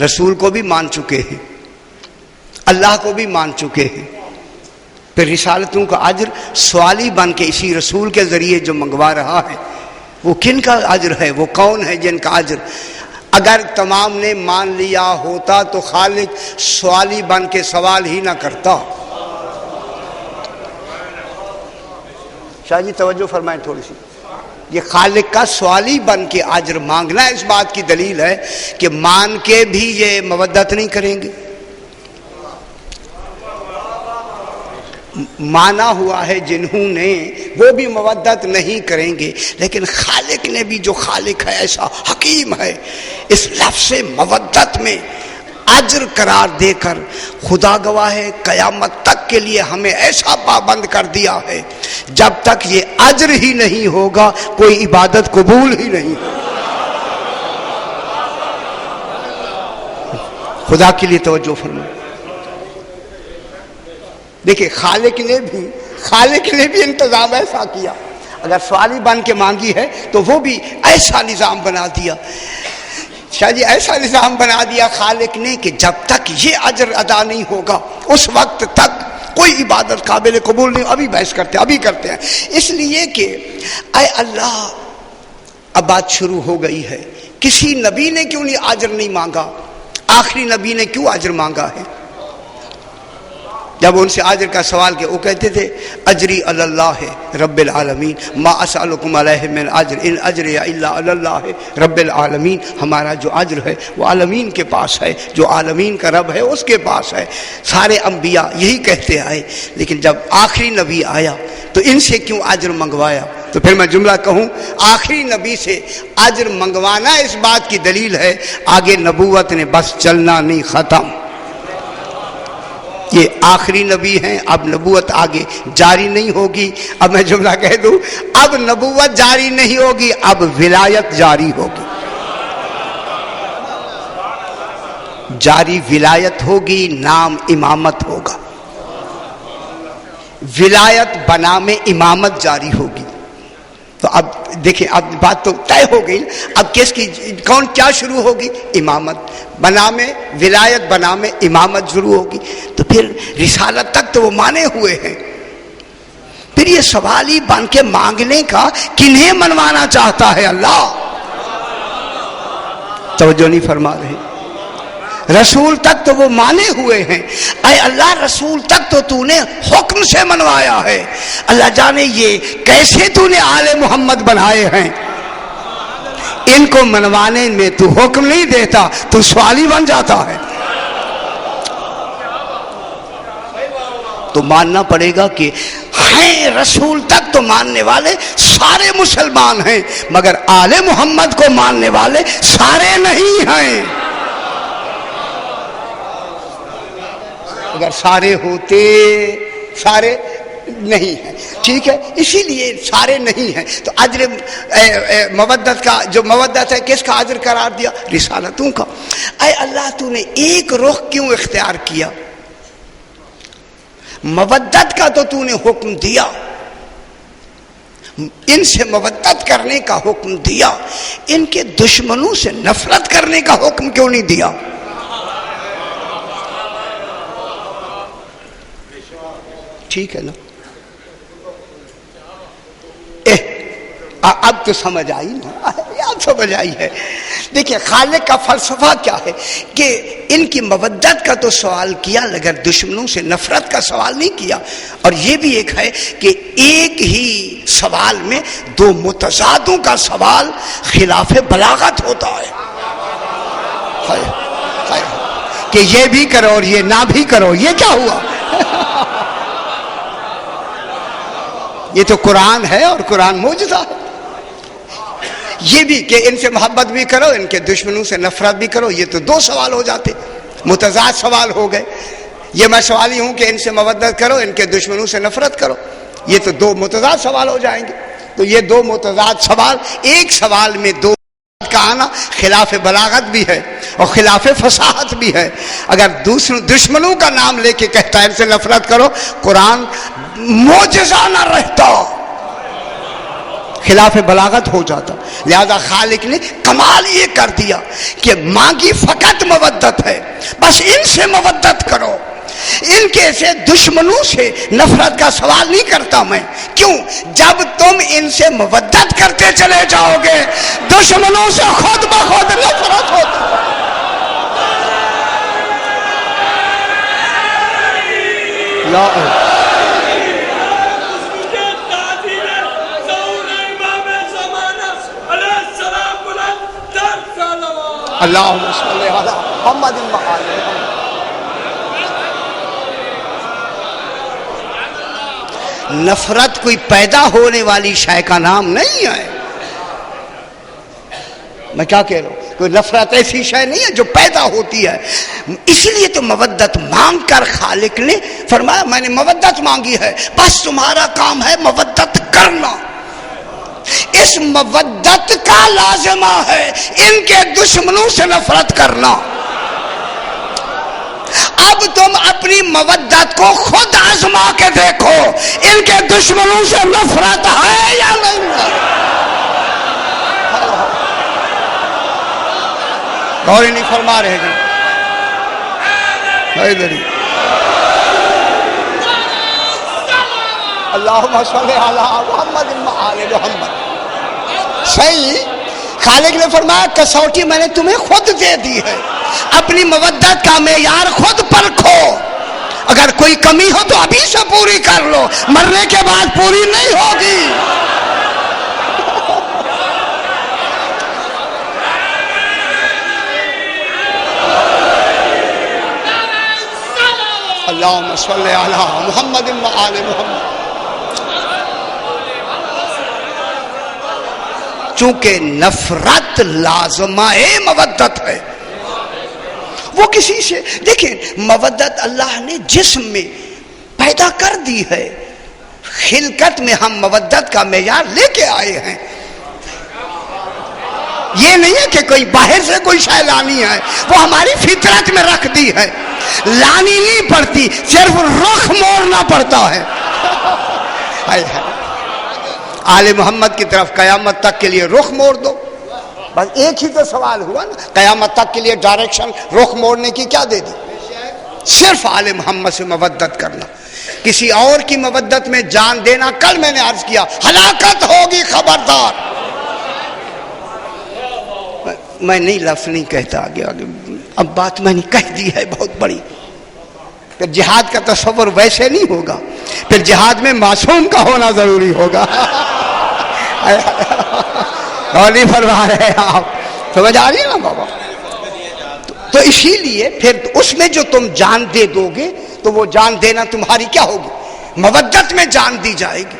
رسول کو بھی مان چکے ہیں، اللہ کو بھی مان چکے ہیں، پھر رسالتوں کا اجر سوالی بن کے اسی رسول کے ذریعے جو منگوا رہا ہے وہ کن کا اجر ہے؟ وہ کون ہے جن کا اجر؟ اگر تمام نے مان لیا ہوتا تو خالق سوالی بن کے سوال ہی نہ کرتا۔ شاہ جی توجہ فرمائیں تھوڑی سی، یہ خالق کا سوالی بن کے اجر مانگنا اس بات کی دلیل ہے کہ مان کے بھی یہ مودت نہیں کریں گے۔ مانا ہوا ہے جنہوں نے وہ بھی مودت نہیں کریں گے، لیکن خالق نے بھی، جو خالق ہے ایسا حکیم ہے، اس لفظ مودت میں اجر قرار دے کر خدا گواہ ہے قیامت تک کے لیے ہمیں ایسا پابند کر دیا ہے، جب تک یہ اجر ہی نہیں ہوگا کوئی عبادت قبول ہی نہیں ہوگی۔ خدا کے لیے توجہ فرمائیں۔ دیکھیں خالق نے بھی انتظام ایسا کیا، اگر سوالی بن کے مانگی ہے تو وہ بھی ایسا نظام بنا دیا، شاہ جی ایسا نظام بنا دیا خالق نے کہ جب تک یہ اجر ادا نہیں ہوگا اس وقت تک کوئی عبادت قابل قبول نہیں۔ ابھی بحث کرتے ہیں، ابھی کرتے ہیں، اس لیے کہ اے اللہ، اب بات شروع ہو گئی ہے، کسی نبی نے کیوں نہیں اجر نہیں مانگا؟ آخری نبی نے کیوں اجر مانگا ہے؟ جب ان سے اجر کا سوال کیا وہ کہتے تھے اجری علی اللہ رب العالمین، ما اسألکم علیہ من اجر ان اجری الا علی اللہ رب العالمین، ہمارا جو اجر ہے وہ عالمین کے پاس ہے، جو عالمین کا رب ہے اس کے پاس ہے۔ سارے انبیاء یہی کہتے آئے، لیکن جب آخری نبی آیا تو ان سے کیوں اجر منگوایا؟ تو پھر میں جملہ کہوں، آخری نبی سے اجر منگوانا اس بات کی دلیل ہے آگے نبوت نے بس چلنا نہیں، ختم، یہ آخری نبی ہیں، اب نبوت آگے جاری نہیں ہوگی۔ اب میں جملہ کہہ دوں، اب نبوت جاری نہیں ہوگی، اب ولایت جاری ہوگی، جاری ولایت ہوگی، نام امامت ہوگا، ولایت بنام امامت جاری ہوگی۔ تو اب دیکھیں، اب بات تو طے ہو گئی، اب کس کی کون کیا شروع ہوگی؟ امامت بنام ولایت بنام امامت شروع ہوگی۔ تو پھر رسالت تک تو وہ مانے ہوئے ہیں، پھر یہ سوال ہی بن کے مانگنے کا کنہیں منوانا چاہتا ہے اللہ؟ توجہ نہیں فرما رہے، رسول تک تو وہ مانے ہوئے ہیں، اے اللہ رسول تک تو تو نے حکم سے منوایا ہے، اللہ جانے یہ کیسے تو نے آل محمد بنائے ہیں، ان کو منوانے میں تو حکم نہیں دیتا، تو سوالی بن جاتا ہے۔ تو ماننا پڑے گا کہ ہیں رسول تک تو ماننے والے سارے مسلمان ہیں، مگر آل محمد کو ماننے والے سارے نہیں ہیں۔ اگر سارے ہوتے، سارے نہیں ہے، ٹھیک ہے، اسی لیے سارے نہیں ہیں. تو اجر مودت کا جو مودت ہے کس کا اجر قرار دیا؟ رسالتوں کا. اے اللہ تو نے ایک رخ کیوں اختیار کیا؟ مودت کا تو نے حکم دیا، ان سے مودت کرنے کا حکم دیا، ان کے دشمنوں سے نفرت کرنے کا حکم کیوں نہیں دیا؟ ٹھیک ہے نا؟ اب تو سمجھ آئی نا، اب سمجھ آئی ہے. دیکھیں خالق کا فلسفہ کیا ہے کہ ان کی مودت کا تو سوال کیا مگر دشمنوں سے نفرت کا سوال نہیں کیا. اور یہ بھی ایک ہے کہ ایک ہی سوال میں دو متضادوں کا سوال خلاف بلاغت ہوتا ہے کہ یہ بھی کرو اور یہ نہ بھی کرو. یہ کیا ہوا؟ یہ تو قرآن ہے اور قرآن معجزہ ہے. یہ بھی کہ ان سے محبت بھی کرو، ان کے دشمنوں سے نفرت بھی کرو. یہ تو دو سوال ہو جاتے، متضاد سوال ہو گئے. یہ میں سوال ہی ہوں کہ ان سے مودت کرو، ان کے دشمنوں سے نفرت کرو. یہ تو دو متضاد سوال ہو جائیں گے. تو یہ دو متضاد سوال، ایک سوال میں دو کا آنا خلاف بلاغت بھی ہے اور خلاف فصاحت بھی ہے. اگر دشمنوں کا نام لے کے کہتا ہے ان سے نفرت کرو، قرآن معجزہ نہ رہتا، خلاف بلاغت ہو جاتا. لہذا خالق نے کمال یہ کر دیا کہ مانگی فقط مودت ہے، بس ان سے مودت کرو. ان کے سے دشمنوں سے نفرت کا سوال نہیں کرتا میں. کیوں؟ جب تم ان سے مودت کرتے چلے جاؤ گے دشمنوں سے خود بخود نفرت ہوتی. اللہم صلی علی محمد وآل محمد. نفرت کوئی پیدا ہونے والی شے کا نام نہیں ہے. میں کیا کہہ رہا ہوں؟ کوئی نفرت ایسی شے نہیں ہے جو پیدا ہوتی ہے. اسی لیے تو مودت مانگ کر خالق نے فرمایا میں نے مودت مانگی ہے، بس تمہارا کام ہے مودت کرنا. اس مودت کا لازمہ ہے ان کے دشمنوں سے نفرت کرنا. اب تم اپنی مودت کو خود آزما کے دیکھو، ان کے دشمنوں سے نفرت ہے یا نہیں ہے. غور نہیں فرما رہے گا. اللہم صلی علی محمد وآل محمد. صحیح. خالق نے فرمایا کسوٹی میں نے تمہیں خود دے دی ہے، اپنی مودت کا معیار خود پرکھو. اگر کوئی کمی ہو تو ابھی سے پوری کر لو، مرنے کے بعد پوری نہیں ہوگی. اللہم صلی علی محمد وآل محمد. چونکہ نفرت لازمہ مودت ہے. وہ کسی سے دیکھیں مودت اللہ نے جسم میں پیدا کر دی ہے. خلقت میں ہم مودت کا معیار لے کے آئے ہیں. یہ نہیں ہے کہ کوئی باہر سے کوئی شے لانی ہے، وہ ہماری فطرت میں رکھ دی ہے. لانی نہیں پڑتی، صرف رخ موڑنا پڑتا ہے. آل محمد کی طرف قیامت تک کے لیے رخ موڑ دو. بس ایک ہی تو سوال ہوا نا، قیامت تک کے لیے ڈائریکشن رخ موڑنے کی کیا دے دی؟ صرف آل محمد سے مودت کرنا. کسی اور کی مودت میں جان دینا، کل میں نے عرض کیا ہلاکت ہوگی، خبردار. میں نہیں لفظ نہیں کہتا آگے اب بات میں نے کہہ دی ہے بہت بڑی. پھر جہاد کا تصور ویسے نہیں ہوگا، پھر جہاد میں معصوم کا ہونا ضروری ہوگا. اور نہیں فرما رہے آپ، سمجھ آ رہی ہے نا بابا؟ تو اسی لیے پھر اس میں جو تم جان دے دو گے تو وہ جان دینا تمہاری کیا ہوگی؟ مودت میں جان دی جائے گی.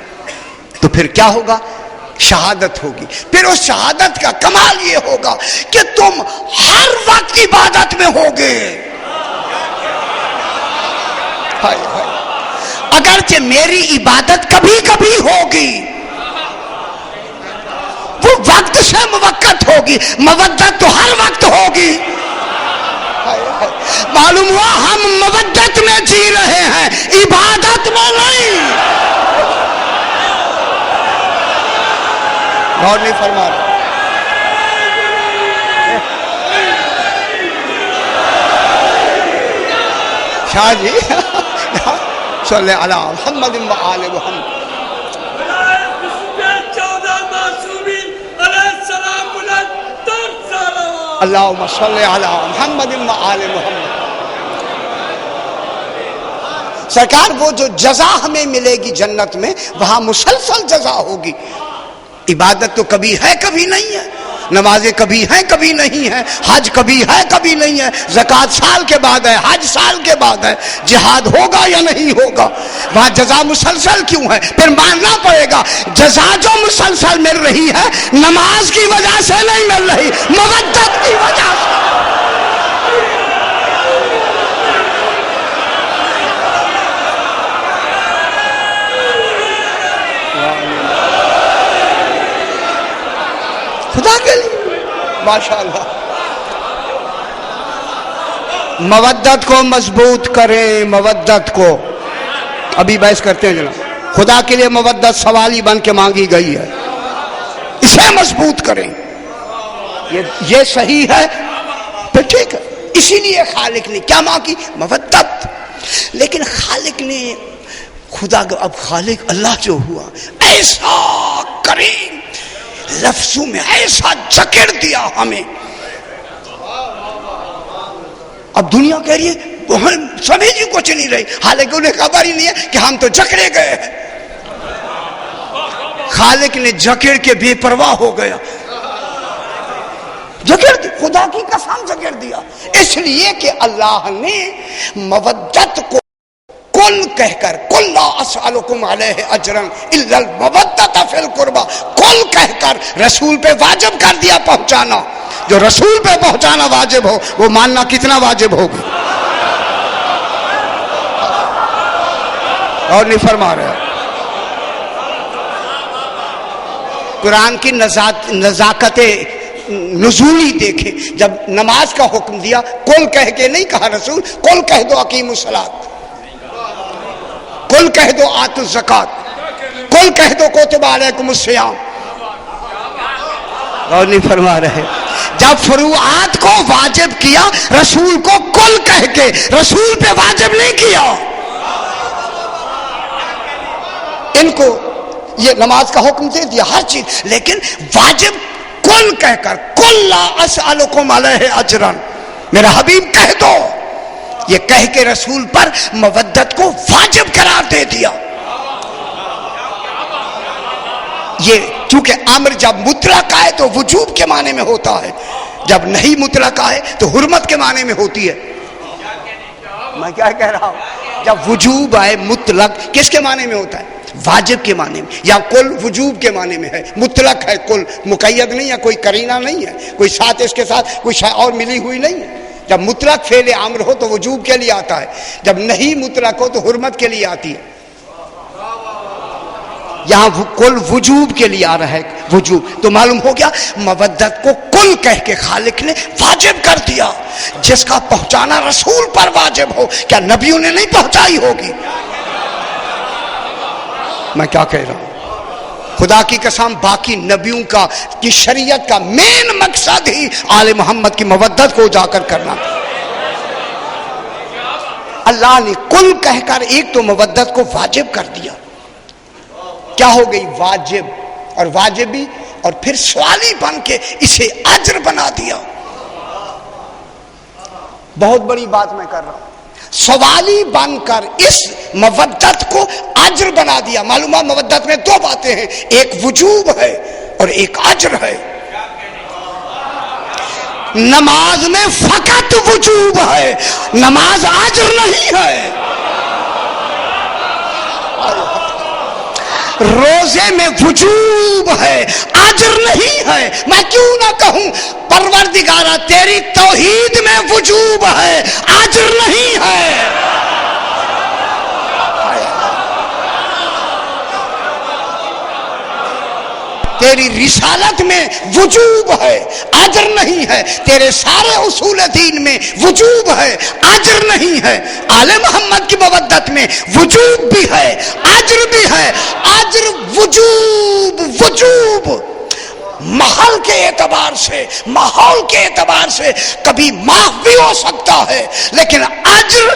تو پھر کیا ہوگا؟ شہادت ہوگی. پھر اس شہادت کا کمال یہ ہوگا کہ تم ہر وقت عبادت میں ہوگے. اگر اگرچہ میری عبادت کبھی کبھی ہوگی، وہ وقت سے موقت ہوگی، مودت تو ہر وقت ہوگی۔ معلوم ہوا ہم مودت میں جی رہے ہیں، عبادت میں نہیں۔ غور نہیں فرما رہے۔ شاہ جی صلی علی محمد و آل محمد۔ اللہم صلی علی محمد و آل محمد۔ سرکار وہ جو جزا ہمیں ملے گی جنت میں، وہاں مسلسل جزا ہوگی۔ عبادت تو کبھی ہے کبھی نہیں ہے، نمازیں کبھی ہیں کبھی نہیں ہیں، حج کبھی ہے کبھی نہیں ہے، زکوٰۃ سال کے بعد ہے، حج سال کے بعد ہے، جہاد ہوگا یا نہیں ہوگا، وہاں جزا مسلسل کیوں ہے؟ پھر ماننا پڑے گا جزا جو مسلسل مل رہی ہے نماز کی وجہ سے نہیں مل رہی، مودت کی وجہ سے۔ خدا کے لیے ماشاءاللہ مودت کو مضبوط کریں، مودت کو ابھی بحث کرتے ہیں جناب، خدا کے لیے مودت سوالی بن کے مانگی گئی ہے، اسے مضبوط کریں، یہ صحیح ہے پھر ٹھیک ہے۔ اسی لیے خالق نے کیا مانگی؟ مودت۔ لیکن خالق نے خدا کو، اب خالق اللہ جو ہوا ایسا کریم لفظوں میں ایسا جکڑ دیا ہمیں، اب دنیا کہہ رہی ہے سمجھ ہی کچھ نہیں رہی، حالانکہ انہیں خبر ہی نہیں ہے کہ ہم تو جکڑے گئے ہیں۔ خالق نے جکڑ کے بے پرواہ ہو گیا، جکڑ دیا، خدا کی قسم جکڑ دیا، اس لیے کہ اللہ نے مودت کو کل کہہ کر، کل لا اسألکم علیہ اجرا الا المودۃ فی القربى، کل کہہ کر رسول پہ واجب کر دیا پہنچانا۔ جو رسول پہ پہنچانا واجب ہو وہ ماننا کتنا واجب ہوگا؟ اور نہیں فرما رہے۔ قرآن کی نزاکت نزولی دیکھیں، جب نماز کا حکم دیا کل کہہ کے نہیں کہا رسول، کل کہہ دو اقیموا الصلاۃ، کل کہہ دو آتوا الزکوٰۃ، کل کہہ دو کتب علیکم الصیام۔ اور نہیں فرما رہے۔ جب فروعات کو واجب کیا رسول کو کل کہہ کے، رسول پہ واجب نہیں کیا۔ ان کو یہ نماز کا حکم دے دیا ہر چیز، لیکن واجب کل کہہ کر، کل لا اسألکم علیہ اجرا، میرا حبیب کہہ دو، یہ کہہ کے رسول پر مودت کو واجب قرار دے دیا۔ یہ چونکہ امر جب مطلق آئے تو وجوب کے معنی میں ہوتا ہے، جب نہیں مطلق آئے تو حرمت کے معنی میں ہوتی ہے۔ میں کیا کہہ رہا ہوں؟ جب وجوب آئے مطلق کس کے معنی میں ہوتا ہے؟ واجب کے معنی میں، یا کل وجوب کے معنی میں ہے، مطلق ہے، کل مقید نہیں ہے، کوئی قرینہ نہیں ہے، کوئی ساتھ اس کے ساتھ کوئی شے اور ملی ہوئی نہیں ہے۔ جب مطلق فعل امر ہو تو وجوب کے لیے آتا ہے، جب نہیں مطلق ہو تو حرمت کے لیے آتی ہے۔ یہاں کل وجوب کے لیے آ رہا ہے، وجوب تو معلوم ہو گیا مودت کو کل کہہ کے خالق نے واجب کر دیا، جس کا پہنچانا رسول پر واجب ہو، کیا نبیوں نے نہیں پہنچائی ہوگی؟ میں کیا کہہ رہا ہوں؟ خدا کی قسم باقی نبیوں کا کی شریعت کا مین مقصد ہی آل محمد کی مودت کو اجاگر کرنا تھا۔ اللہ نے کل کہہ کر ایک تو مودت کو واجب کر دیا، کیا ہو گئی؟ واجب، اور واجبی، اور پھر سوالی بن کے اسے اجر بنا دیا۔ بہت بڑی بات میں کر رہا ہوں، سوالی بن کر اس مودت کو اجر بنا دیا۔ معلوم ہے مودت میں دو باتیں ہیں، ایک وجوب ہے اور ایک اجر ہے۔ نماز میں فقط وجوب ہے، نماز اجر نہیں ہے۔ روزے میں وجوب ہے، اجر نہیں ہے۔ میں کیوں نہ کہوں پروردگارہ تیری توحید میں وجوب ہے، اجر نہیں ہے۔ تیری رسالت میں وجوب ہے، اجر نہیں ہے، تیرے سارے اصول دین میں وجوب ہے، اجر نہیں ہے۔ آل محمد کی مودت میں وجوب بھی ہے، اجر بھی ہے، اجر وجوب وجوب محل کے اعتبار سے، ماحول کے اعتبار سے کبھی معاف بھی ہو سکتا ہے، لیکن اجر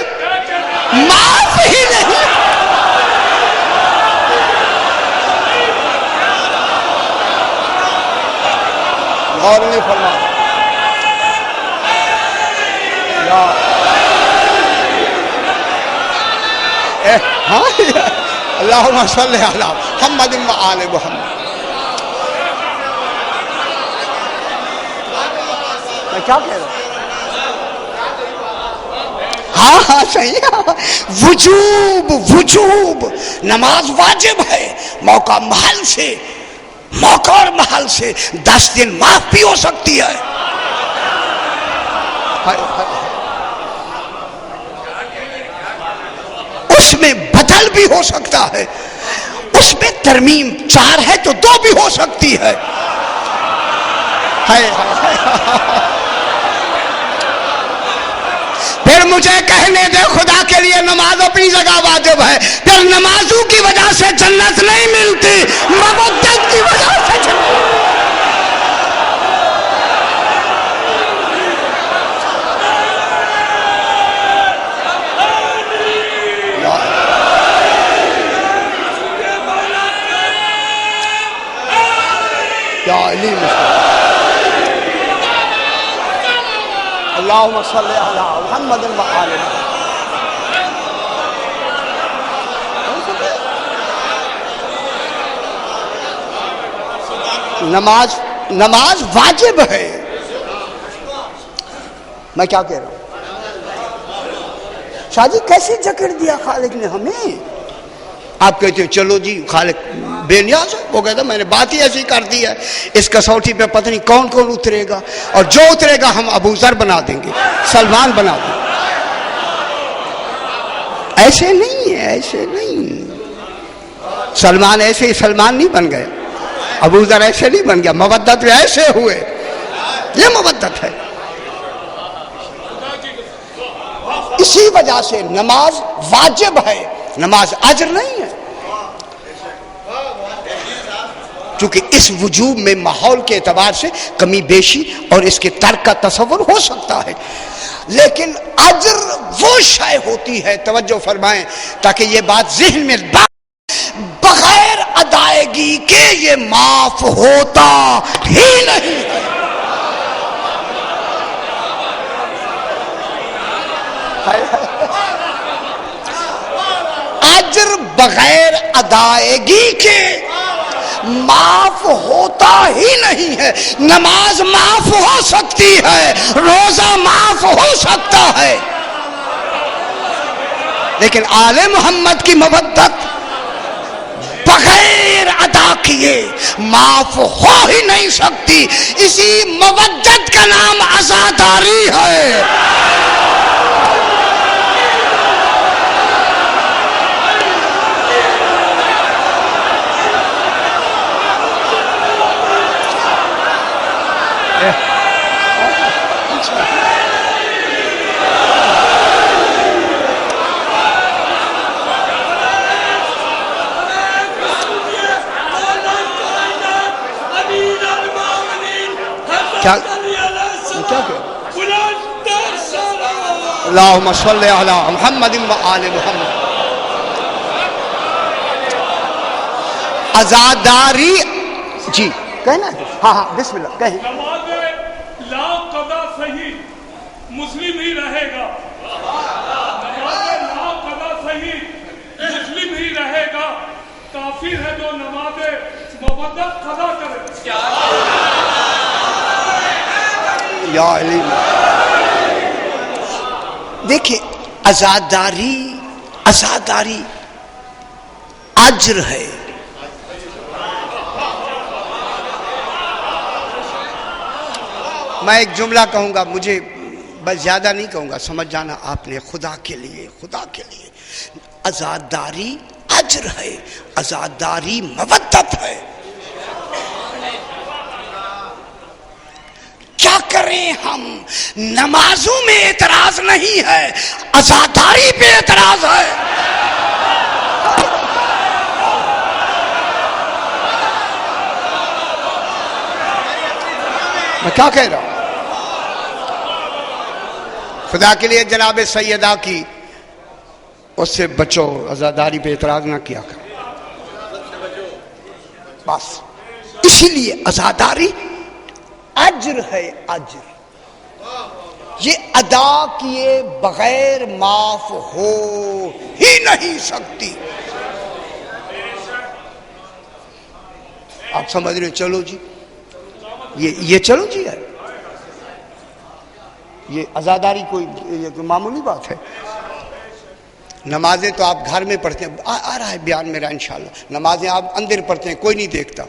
معاف ہی نہیں۔ اور نہیں فرمایا اللہم صلی علی محمد و آل محمد۔ میں کیا کہہ رہا ہوں؟ ہاں صحیح ہے، وجوب وجوب، نماز واجب ہے، موقع محل سے، موقع اور محل سے 10 دن معاف بھی ہو سکتی ہے۔ اس میں بدل بھی ہو سکتا ہے، اس میں ترمیم 4 ہے تو 2 بھی ہو سکتی ہے۔ پھر مجھے کہنے دے خدا کے لیے نماز اپنی جگہ واجب ہے، پھر نمازوں کی وجہ سے جنت نہیں ملتی، مودت کی وجہ سے جنت۔ یا علی اللہم صلی علی محمد و آل محمد۔ نماز واجب ہے۔ میں کیا کہہ رہا ہوں؟ شاہ جی کیسے جکڑ دیا خالق نے ہمیں؟ آپ کہتے ہیں چلو جی خالق بے نیاز ہے، وہ کہتا ہے میں نے بات ہی ایسی کر دی ہے، اس کسوٹی پہ پتہ نہیں کون کون اترے گا، اور جو اترے گا ہم ابو ذر بنا دیں گے، سلمان بنا دیں گے۔ ایسے نہیں ہے، ایسے نہیں، سلمان ایسے ہی سلمان نہیں بن گئے، ابو ذر ایسے نہیں بن گیا، مودت میں ایسے ہوئے، یہ مودت ہے۔ اسی وجہ سے نماز واجب ہے، نماز اجر نہیں ہے، چونکہ اس وجوب میں ماحول کے اعتبار سے کمی بیشی اور اس کے ترک کا تصور ہو سکتا ہے، لیکن اجر وہ شے ہوتی ہے، توجہ فرمائیں تاکہ یہ بات ذہن میں بغیر ادائیگی کے یہ معاف ہوتا ہی نہیں ہے۔ اجر بغیر ادائیگی کے معاف ہوتا ہی نہیں ہے۔ نماز معاف ہو سکتی ہے، روزہ معاف ہو سکتا ہے، لیکن آل محمد کی مودت بغیر ادا کیے معاف ہو ہی نہیں سکتی۔ اسی مودت کا نام عزاداری ہے۔ اللہم صلی علی محمد و آل محمد۔ عزاداری جی کہنا ہے، ہاں بسم اللہ کہیں۔ نماز لا قضا صحیح مسلم ہی رہے گا، نماز لا قضا صحیح مسلم ہی رہے گا، کافر ہے جو نماز مودت قضا کرے۔ یا علی دیکھیں، عزاداری اجر ہے، میں ایک جملہ کہوں گا، مجھے بس زیادہ نہیں کہوں گا، سمجھ جانا آپ نے، خدا کے لیے عزاداری اجر ہے، عزاداری مودت ہے۔ کیا کریں ہم؟ نمازوں میں اعتراض نہیں ہے، عزاداری پہ اعتراض ہے۔ میں کیا کہہ رہا ہوں؟ خدا کے لیے جناب سیدہ کی اس سے بچو، عزاداری پہ اعتراض نہ کیا کر، بس۔ اسی لیے عزاداری اجر ہے، اجر، یہ ادا کیے بغیر معاف ہو ہی نہیں سکتی۔ آپ سمجھ رہے؟ چلو جی، یہ چلو جی ہے، یہ عزاداری کوئی معمولی بات ہے۔ نمازیں تو آپ گھر میں پڑھتے ہیں، آ رہا ہے بیان میرا انشاءاللہ، نمازیں آپ اندر پڑھتے ہیں، کوئی نہیں دیکھتا،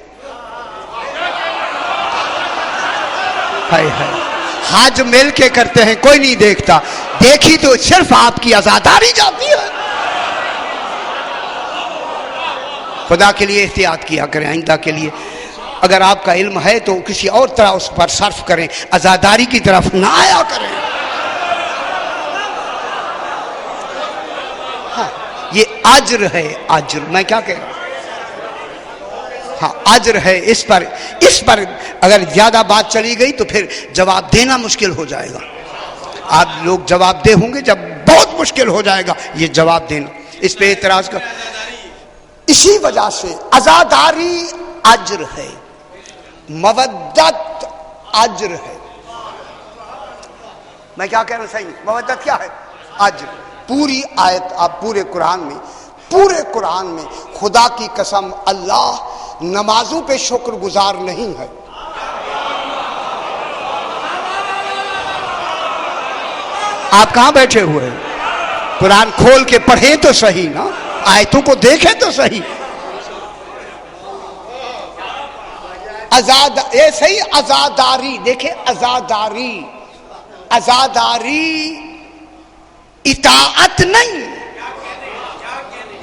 حج مل کے کرتے ہیں، کوئی نہیں دیکھتا، دیکھی تو صرف آپ کی عزاداری جاتی ہے۔ خدا کے لیے احتیاط کیا کریں، آئندہ کے لیے اگر آپ کا علم ہے تو کسی اور طرح اس پر صرف کریں، عزاداری کی طرف نہ آیا کریں۔ ہاں، یہ اجر ہے، اجر، میں کیا کہہ رہا ہوں؟ ہاں اجر ہے، اس پر اگر زیادہ بات چلی گئی تو پھر جواب دینا مشکل ہو جائے گا۔ آپ لوگ جواب دے ہوں گے، جب بہت مشکل ہو جائے گا یہ جواب دینا، اس پہ اعتراض کر۔ اسی وجہ سے عزاداری اجر ہے، مودت اجر ہے۔ میں کیا کہہ رہا ہوں؟ صحیح، مودت کیا ہے؟ اجر۔ پوری آیت، آپ پورے قرآن میں خدا کی قسم اللہ نمازوں پہ شکر گزار نہیں ہے۔ آپ کہاں بیٹھے ہوئے ہیں؟ قرآن کھول کے پڑھیں تو صحیح نا، آیتوں کو دیکھیں تو صحیح۔ یہ صحیح عزاداری، دیکھیں عزاداری اطاعت نہیں،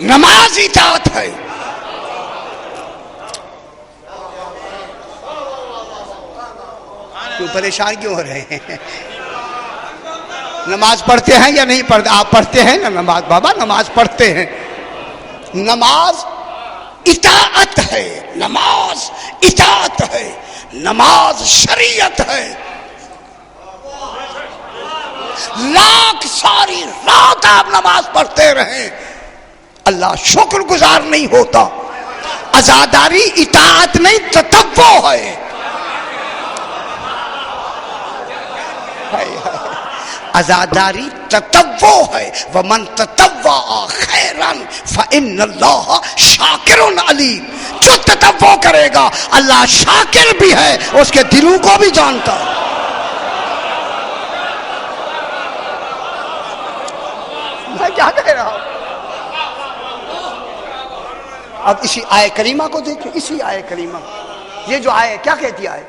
نماز اطاعت ہے۔ کیوں پریشان کیوں ہو رہے ہیں؟ نماز پڑھتے ہیں یا نہیں پڑھتے؟ آپ پڑھتے ہیں نا نماز؟ بابا نماز پڑھتے ہیں، نماز اطاعت ہے، نماز اطاعت ہے، نماز شریعت ہے۔ لاکھ ساری رات آپ نماز پڑھتے رہیں، اللہ شکر گزار نہیں ہوتا۔ عزاداری اطاعت نہیں، تطوع ہے۔ عزاداری تطوع ہے، ومن تطوع خیرا فإن اللہ شاکر علیم۔ جو تطوع کرے گا اللہ شاکر بھی ہے، اس کے دلوں کو بھی جانتا ہے۔ میں کیا کہہ رہا ہوں؟ اب اسی آیہ کریمہ کو دیکھیں، اسی آیہ کریمہ، یہ جو آیہ کیا کہتی ہے؟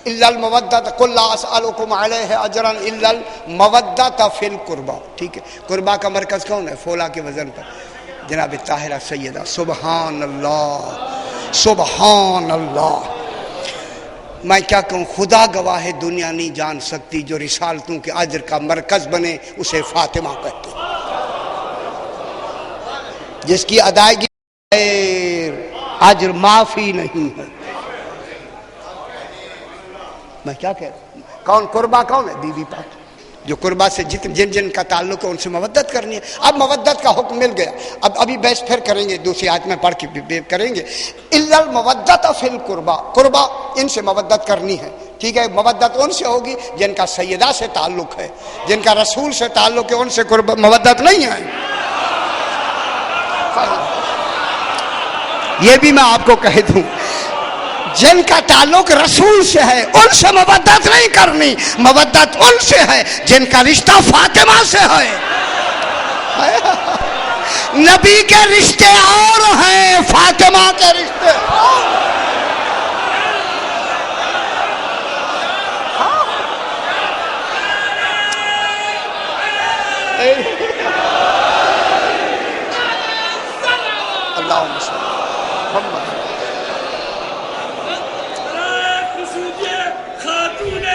الا المودۃ قل لا اسألکم علیہ اجرا الا المودۃ فی القربى۔ ٹھیک ہے، قربا کا مرکز کون ہے؟ فولا کے وزن پر جناب طاہرہ سیدہ۔ سبحان اللہ، سبحان اللہ۔ میں کیا کہوں، خدا گواہ ہے، دنیا نہیں جان سکتی جو رسالتوں کے اجر کا مرکز بنے اسے فاطمہ کہتے ہیں، جس کی ادائیگی اجر معافی نہیں ہے۔ میں کیا کہہ رہا ہوں؟ کون قربا کون ہے؟ بی بی پاک، جو قربا سے جن جن کا تعلق ہے ان سے مودت کرنی ہے۔ اب مودت کا حکم مل گیا، اب ابھی بحث پھر کریں گے، دوسری آیت میں پڑھ کے کریں گے۔ الا المودۃ فی القربى، قربا ان سے مودت کرنی ہے، ٹھیک ہے۔ مودت ان سے ہوگی جن کا سیدہ سے تعلق ہے، جن کا رسول سے تعلق ہے، ان سے مودت نہیں ہے۔ یہ بھی میں آپ کو کہہ دوں، جن کا تعلق رسول سے ہے ان سے مودت نہیں کرنی، مودت ان سے ہے جن کا رشتہ فاطمہ سے ہے۔ نبی کے رشتے اور ہیں، فاطمہ کے رشتے اور۔ اللہم صل محمد۔ خاتون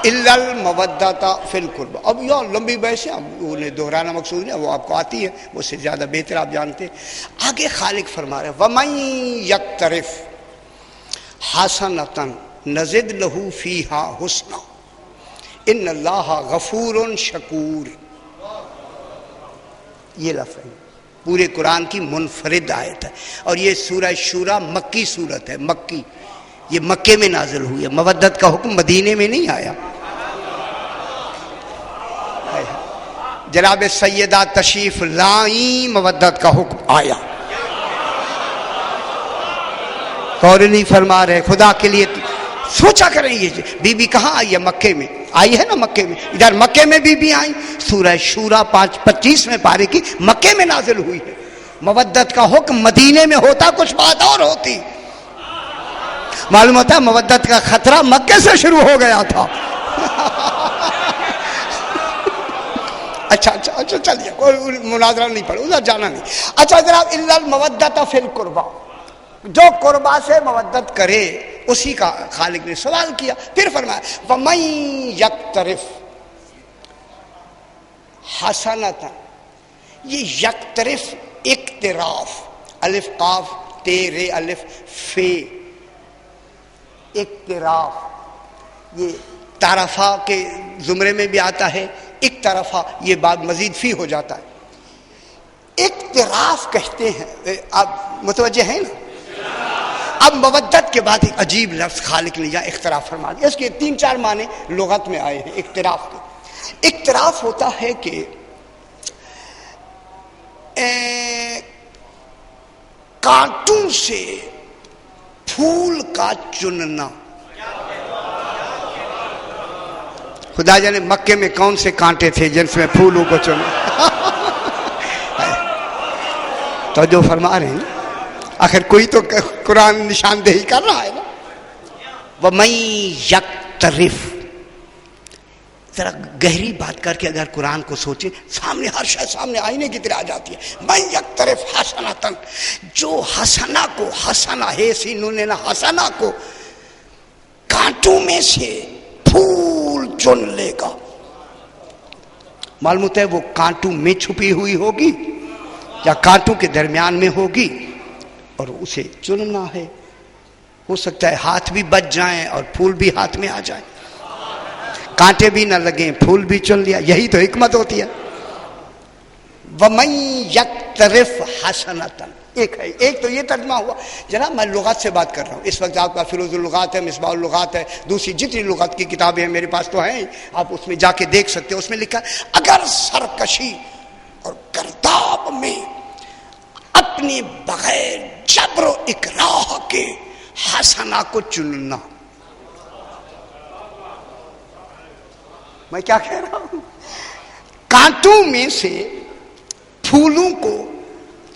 الا المودۃ فی القربى. اب یہ لمبی بحث ہے، انہیں دہرانا مقصود نہیں، وہ آپ کو آتی ہے، وہ سے زیادہ بہتر آپ جانتے ہیں. آگے خالق فرما رہے وَمَن یقترف حسنۃ نزد لہ فیہا حسنا ان اللہ غفور شکور. یہ لفظ ہے پورے قرآن کی منفرد آیت ہے، اور یہ سورہ شورى مکی صورت ہے، مکی، یہ مکے میں نازل ہوئی ہے. مودت کا حکم مدینے میں نہیں آیا. جناب سیدہ تشریف لائیں، مودت کا حکم آیا. غور نہیں فرما رہے، خدا کے لیے سوچا کریں. یہ بی بی کہاں آئی ہے؟ مکے میں آئی ہے نا، مکے میں. ادھر مکے میں بی بی آئی. سورہ شورى 25 پارے کی مکے میں نازل ہوئی ہے. مودت کا حکم مدینے میں ہوتا کچھ بات اور ہوتی. معلوم ہوتا ہے مودت کا خطرہ مکے سے شروع ہو گیا تھا. اچھا چلیے، کوئی مناظرہ نہیں پڑا، ادھر جانا نہیں. اچھا جناب، الا المودۃ فی القربى، جو قربا سے مودت کرے اسی کا خالق نے سوال کیا. پھر فرمایا وَمَن یقترف حسنۃ. یہ یقترف اقتراف، الف قاف تیرے الف فے، اقتراف یہ طرفہ کے زمرے میں بھی آتا ہے. ایک طرفہ یہ بعد مزید فی ہو جاتا ہے. اقتراف کہتے ہیں. آپ متوجہ ہیں نا؟ اب مودت کے بعد ایک عجیب لفظ خالق نے یہاں اقتراف فرما دیا. اس کے 3-4 معنی لغت میں آئے ہیں اقتراف کے. اقتراف ہوتا ہے کہ کانٹوں سے پھول کا چننا. خدا جانے مکے میں کون سے کانٹے تھے جن سے پھولوں کو چنا. تو جو فرما رہے ہیں آخر کوئی تو قرآن نشاندہی کر رہا ہے نا. وَمَن یقترف، ذرا گہری بات کر کے اگر قرآن کو سوچے، سامنے ہر شے سامنے آئینے کی طرح آ جاتی ہے. من یقترف حسنۃ، جو حسنہ کو، حسنہ ہے سینون نہ حسنہ کو کانٹوں میں سے پھول چن لے گا. معلوم ہوتا ہے وہ کانٹوں میں چھپی ہوئی ہوگی یا کانٹوں کے درمیان میں ہوگی، اور اسے چننا ہے. ہو سکتا ہے ہاتھ بھی بچ جائیں اور پھول بھی ہاتھ میں آ جائیں، کانٹے بھی نہ لگیں، پھول بھی چن لیا. یہی تو حکمت ہوتی ہے. وَمَن یقترف حسنۃ، ایک تو یہ ترجمہ ہوا. جناب میں لغات سے بات کر رہا ہوں اس وقت. آپ کا فیروز اللغات ہے، مصباح اللغات ہے، دوسری جتنی لغت کی کتابیں ہیں میرے پاس تو ہیں، آپ اس میں جا کے دیکھ سکتے ہیں. اس میں لکھا اگر سرکشی اور گرداب میں اپنے بغیر جبر و اکراہ کے حسنہ کو چننا. میں کیا کہہ رہا ہوں؟ کانٹوں میں سے پھولوں کو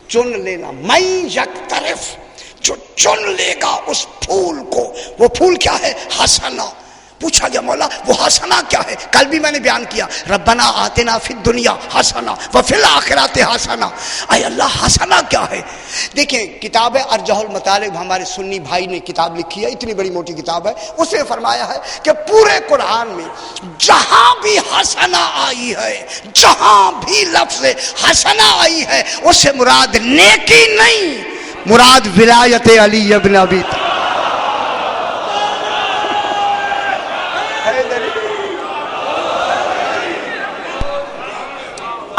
چن لینا. من یقترف، جو چن لے گا اس پھول کو. وہ پھول کیا ہے؟ حسنہ. پوچھا گیا مولا وہ حسنہ کیا ہے؟ کل بھی میں نے بیان کیا ربنا آتنا فی الدنیا حسنہ وفی الآخرات حسنہ. اے اللہ حسنہ کیا ہے؟ دیکھیں کتاب ہے ارجح المطالب، ہمارے سنی بھائی نے کتاب لکھی ہے، اتنی بڑی موٹی کتاب ہے. اس نے فرمایا ہے کہ پورے قرآن میں جہاں بھی حسنہ آئی ہے، جہاں بھی لفظ حسنہ آئی ہے، اس سے مراد نیکی نہیں، مراد ولایت علی ابن ابی طالب.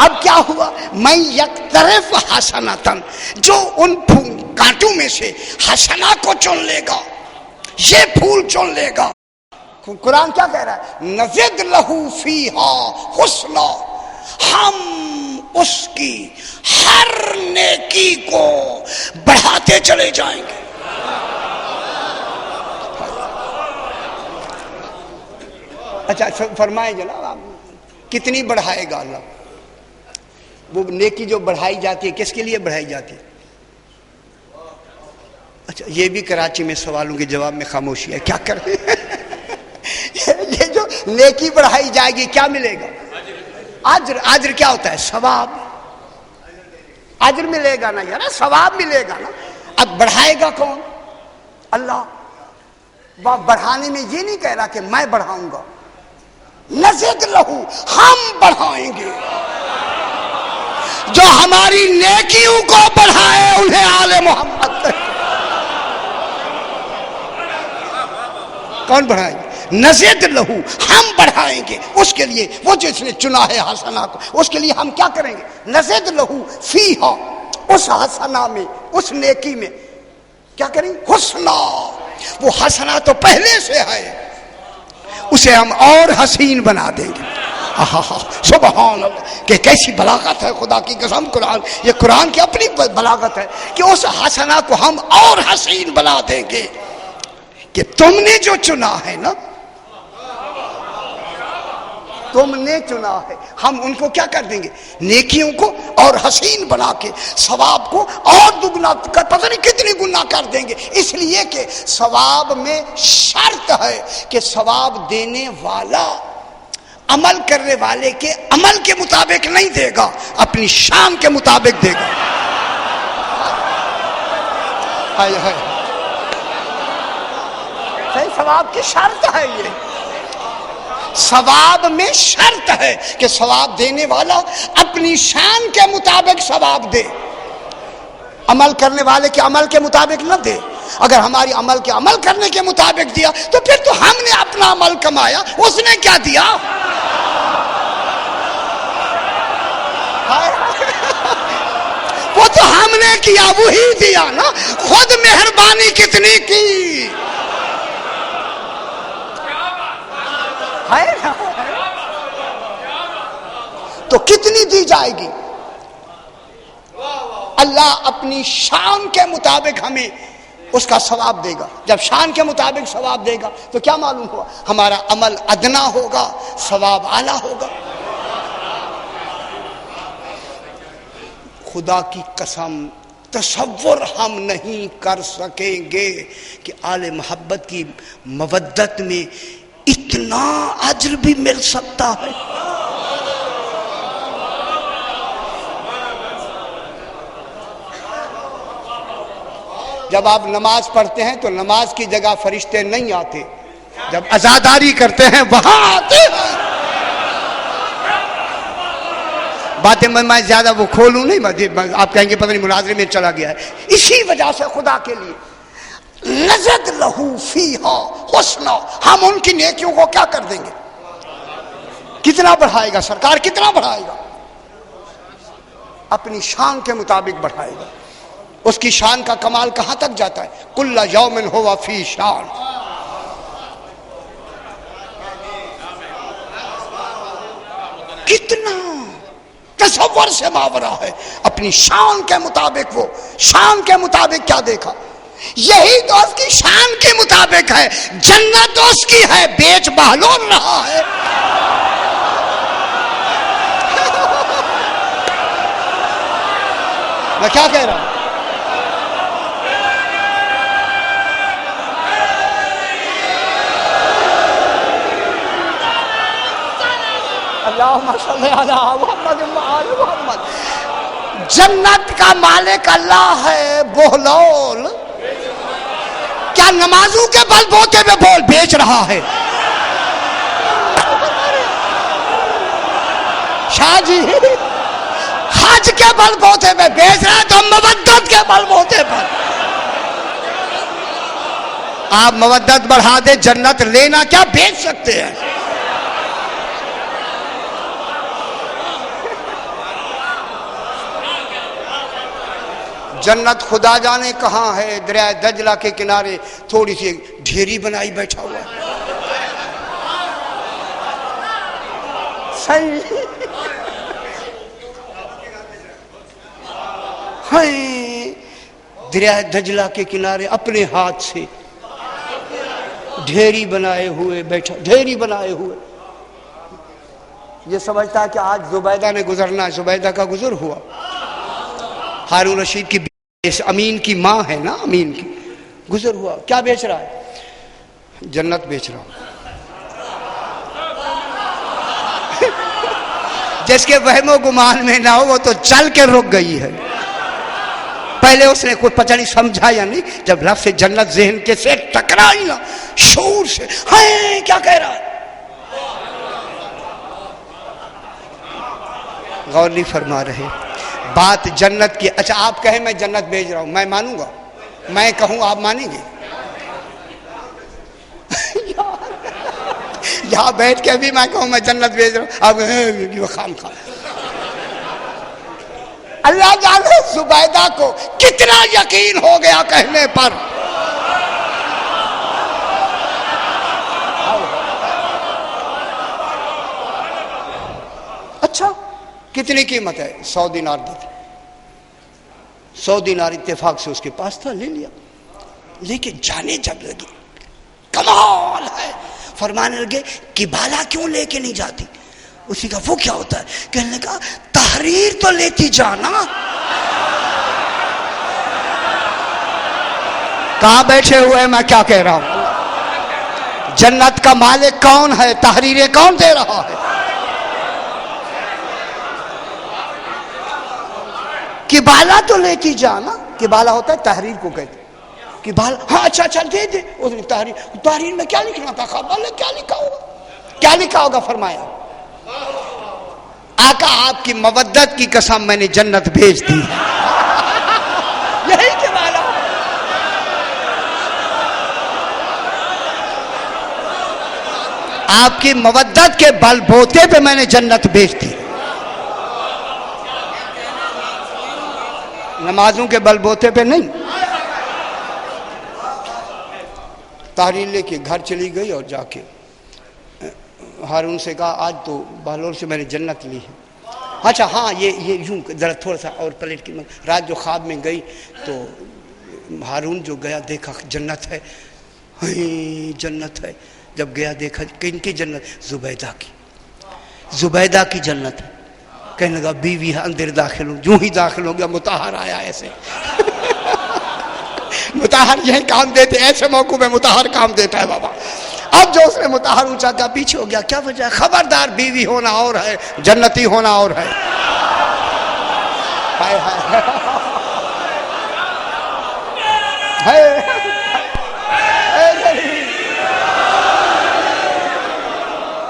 اب کیا ہوا؟ من یقترف حسنۃ، جو ان کانٹوں میں سے حسنہ کو چن لے گا، یہ پھول چن لے گا. قرآن کیا کہہ رہا ہے؟ نزد لہ فیہا حسنا، ہم اس کی ہر نیکی کو بڑھاتے چلے جائیں گے. اچھا فرمائیں جناب آپ کتنی بڑھائے گا اللہ؟ وہ نیکی جو بڑھائی جاتی ہے کس کے لیے بڑھائی جاتی ہے؟ اچھا یہ بھی کراچی میں سوالوں کے جواب میں خاموشی ہے، کیا کریں؟ یہ جو نیکی بڑھائی جائے گی کیا ملے گا؟ اجر. اجر کیا ہوتا ہے؟ ثواب. اجر ملے گا نا یار، ثواب ملے گا نا. اب بڑھائے گا کون؟ اللہ. وہ بڑھانے میں یہ نہیں کہہ رہا کہ میں بڑھاؤں گا، نزد لہو، ہم بڑھائیں گے. جو ہماری نیکیوں کو بڑھائے انہیں آل محمد. کون بڑھائیں گے؟ نزد لہو، ہم بڑھائیں گے اس کے لیے. وہ جس نے چنا ہے حسنہ کو، اس کے لیے ہم کیا کریں گے؟ نزد لہو فیہا، اس حسنہ میں، اس نیکی میں کیا کریں گے؟ حسنہ. وہ حسنہ تو پہلے سے ہے، اسے ہم اور حسین بنا دیں گے. سبحان اللہ، کہ کیسی بلاغت ہے خدا کی قسم. قرآن، یہ قرآن کی اپنی بلاغت ہے کہ اس حسنہ کو ہم اور حسین بنا دیں گے. کہ تم نے جو چنا ہے نا، تم نے چنا ہے، ہم ان کو کیا کر دیں گے؟ نیکیوں کو اور حسین بنا کے ثواب کو اور دگنا کر، پتہ نہیں کتنی گنا کر دیں گے. اس لیے کہ ثواب میں شرط ہے کہ ثواب دینے والا عمل کرنے والے کے عمل کے مطابق نہیں دے گا، اپنی شان کے مطابق دے گا. صحیح، ثواب کی شرط ہے. یہ ثواب میں شرط ہے کہ ثواب دینے والا اپنی شان کے مطابق ثواب دے، عمل کرنے والے کے عمل کے مطابق نہ دے. اگر ہماری عمل کے عمل کرنے کے مطابق دیا تو پھر تو ہم نے اپنا عمل کمایا، اس نے کیا دیا؟ وہ تو ہم نے کیا، وہی دیا نا. خود مہربانی کتنی کی ہے نا، تو کتنی دی جائے گی؟ اللہ اپنی شان کے مطابق ہمیں اس کا ثواب دے گا. جب شان کے مطابق ثواب دے گا تو کیا معلوم ہوا؟ ہمارا عمل ادنا ہوگا، ثواب اعلیٰ ہوگا. خدا کی قسم تصور ہم نہیں کر سکیں گے کہ آل محبت کی مودت میں اتنا اجر بھی مل سکتا ہے. جب آپ نماز پڑھتے ہیں تو نماز کی جگہ فرشتے نہیں آتے، جب عزاداری کرتے ہیں وہاں آتے ہیں. باتیں میں زیادہ وہ کھولوں نہیں، آپ کہیں گے پتہ نہیں مناظرے میں چلا گیا ہے. اسی وجہ سے خدا کے لیے نزد لہو فیہا حسنا، ہم ان کی نیکیوں کو کیا کر دیں گے؟ کتنا بڑھائے گا سرکار؟ کتنا بڑھائے گا؟ اپنی شان کے مطابق بڑھائے گا. اس کی شان کا کمال کہاں تک جاتا ہے؟ کل یوم ہوا فی شان. کتنا تصور سے ماورا ہے. اپنی شان کے مطابق، وہ شان کے مطابق کیا دیکھا؟ یہی تو اس کی شان کے مطابق ہے. جنت اس کی ہے، بیچ بہلول رہا ہے. میں کیا کہہ رہا ہوں؟ اللہم صلی علی محمد وآل محمد. جنت کا مالک اللہ ہے. بہلول کیا نمازوں کے بل بوتے میں بول بیچ رہا ہے؟ شاہ جی حج کے بل بوتے میں بیچ رہا ہے تو مودت کے بل بوتے پر. آپ مودت بڑھا دے، جنت لینا کیا بیچ سکتے ہیں؟ جنت خدا جانے کہاں ہے. دریائے دجلہ کے کنارے تھوڑی سی ڈھیری بنائی بیٹھا ہوا ہے. صحیح دریائے دجلہ کے کنارے اپنے ہاتھ سے ڈھیری بنائے ہوئے بیٹھا، ڈھیری بنائے ہوئے. یہ سمجھتا ہے کہ آج زبیدہ نے گزرنا ہے. زبیدہ کا گزر ہوا. ہارون رشید کی امین کی ماں ہے نا، امین کی گزر ہوا. کیا بیچ رہا ہے؟ جنت بیچ رہا ہوں. جس کے وہم و گمان میں نہ ہو وہ تو چل کے رک گئی ہے. پہلے اس نے کوئی پتہ نہیں سمجھا یا نہیں، جب لفظ جنت ذہن کے سے ٹکرائی نا شعور سے، ہائے کیا کہہ رہا ہے؟ غور نہیں فرما رہے. بات جنت کی. اچھا آپ کہیں میں جنت بھیج رہا ہوں, میں مانوں گا؟ میں کہوں آپ مانیں گے؟ یہاں بیٹھ کے بھی میں کہوں میں جنت بھیج رہا ہوں, آپ خام خام. اللہ جانے زبیدہ کو کتنا یقین ہو گیا کہنے پر. اچھا کتنی قیمت ہے؟ 100 دینار دیتے. 100 دینار اتفاق سے اس کے پاس تھا, لے لیا. لیکن جانے جب لگی کمال ہے, فرمانے لگے کہ بالا کیوں لے کے نہیں جاتی؟ اسی کا وہ کیا ہوتا ہے؟ کہنے لگا تحریر تو لیتی جانا. کہاں بیٹھے ہوئے میں کیا کہہ رہا ہوں؟ جنت کا مالک کون ہے؟ تحریریں کون دے رہا ہے؟ کہ بالا تو لیتی جانا. کہ بالا ہوتا ہے تحریر کو کہتے کہ بالا. ہاں اچھا اچھا دے دے. اس نے تحریر میں کیا لکھنا تھا؟ بالا کیا لکھا ہوگا؟ کیا لکھا ہوگا؟ فرمایا آقا آپ کی مودت کی قسم میں نے جنت بھیج دی. یہی کہ بالا آپ کی مودت کے بل بوتے پہ میں نے جنت بھیج دی. نمازوں کے بل بوتے پہ نہیں. تحریر لے کے گھر چلی گئی اور جا کے ہارون سے کہا آج تو بہلول سے میں نے جنت لی ہے. اچھا ہاں یہ یوں ذرا تھوڑا سا اور پلٹ کی. رات جو خواب میں گئی تو ہارون جو گیا دیکھا جنت ہے, جنت ہے. جب گیا دیکھا کن کی جنت؟ زبیدہ کی. زبیدہ کی جنت ہے. کہنے لگا بیوی ہے اندر داخل ہوں. جو ہی داخل ہو گیا مطہر آیا ایسے. مطہر یہی کام دیتے, ایسے موقع میں مطہر کام دیتا ہے بابا. اب جو اس نے مطہر اونچا کیا پیچھے ہو گیا. کیا وجہ ہے؟ خبردار بیوی ہونا اور ہے, جنتی ہونا اور ہے.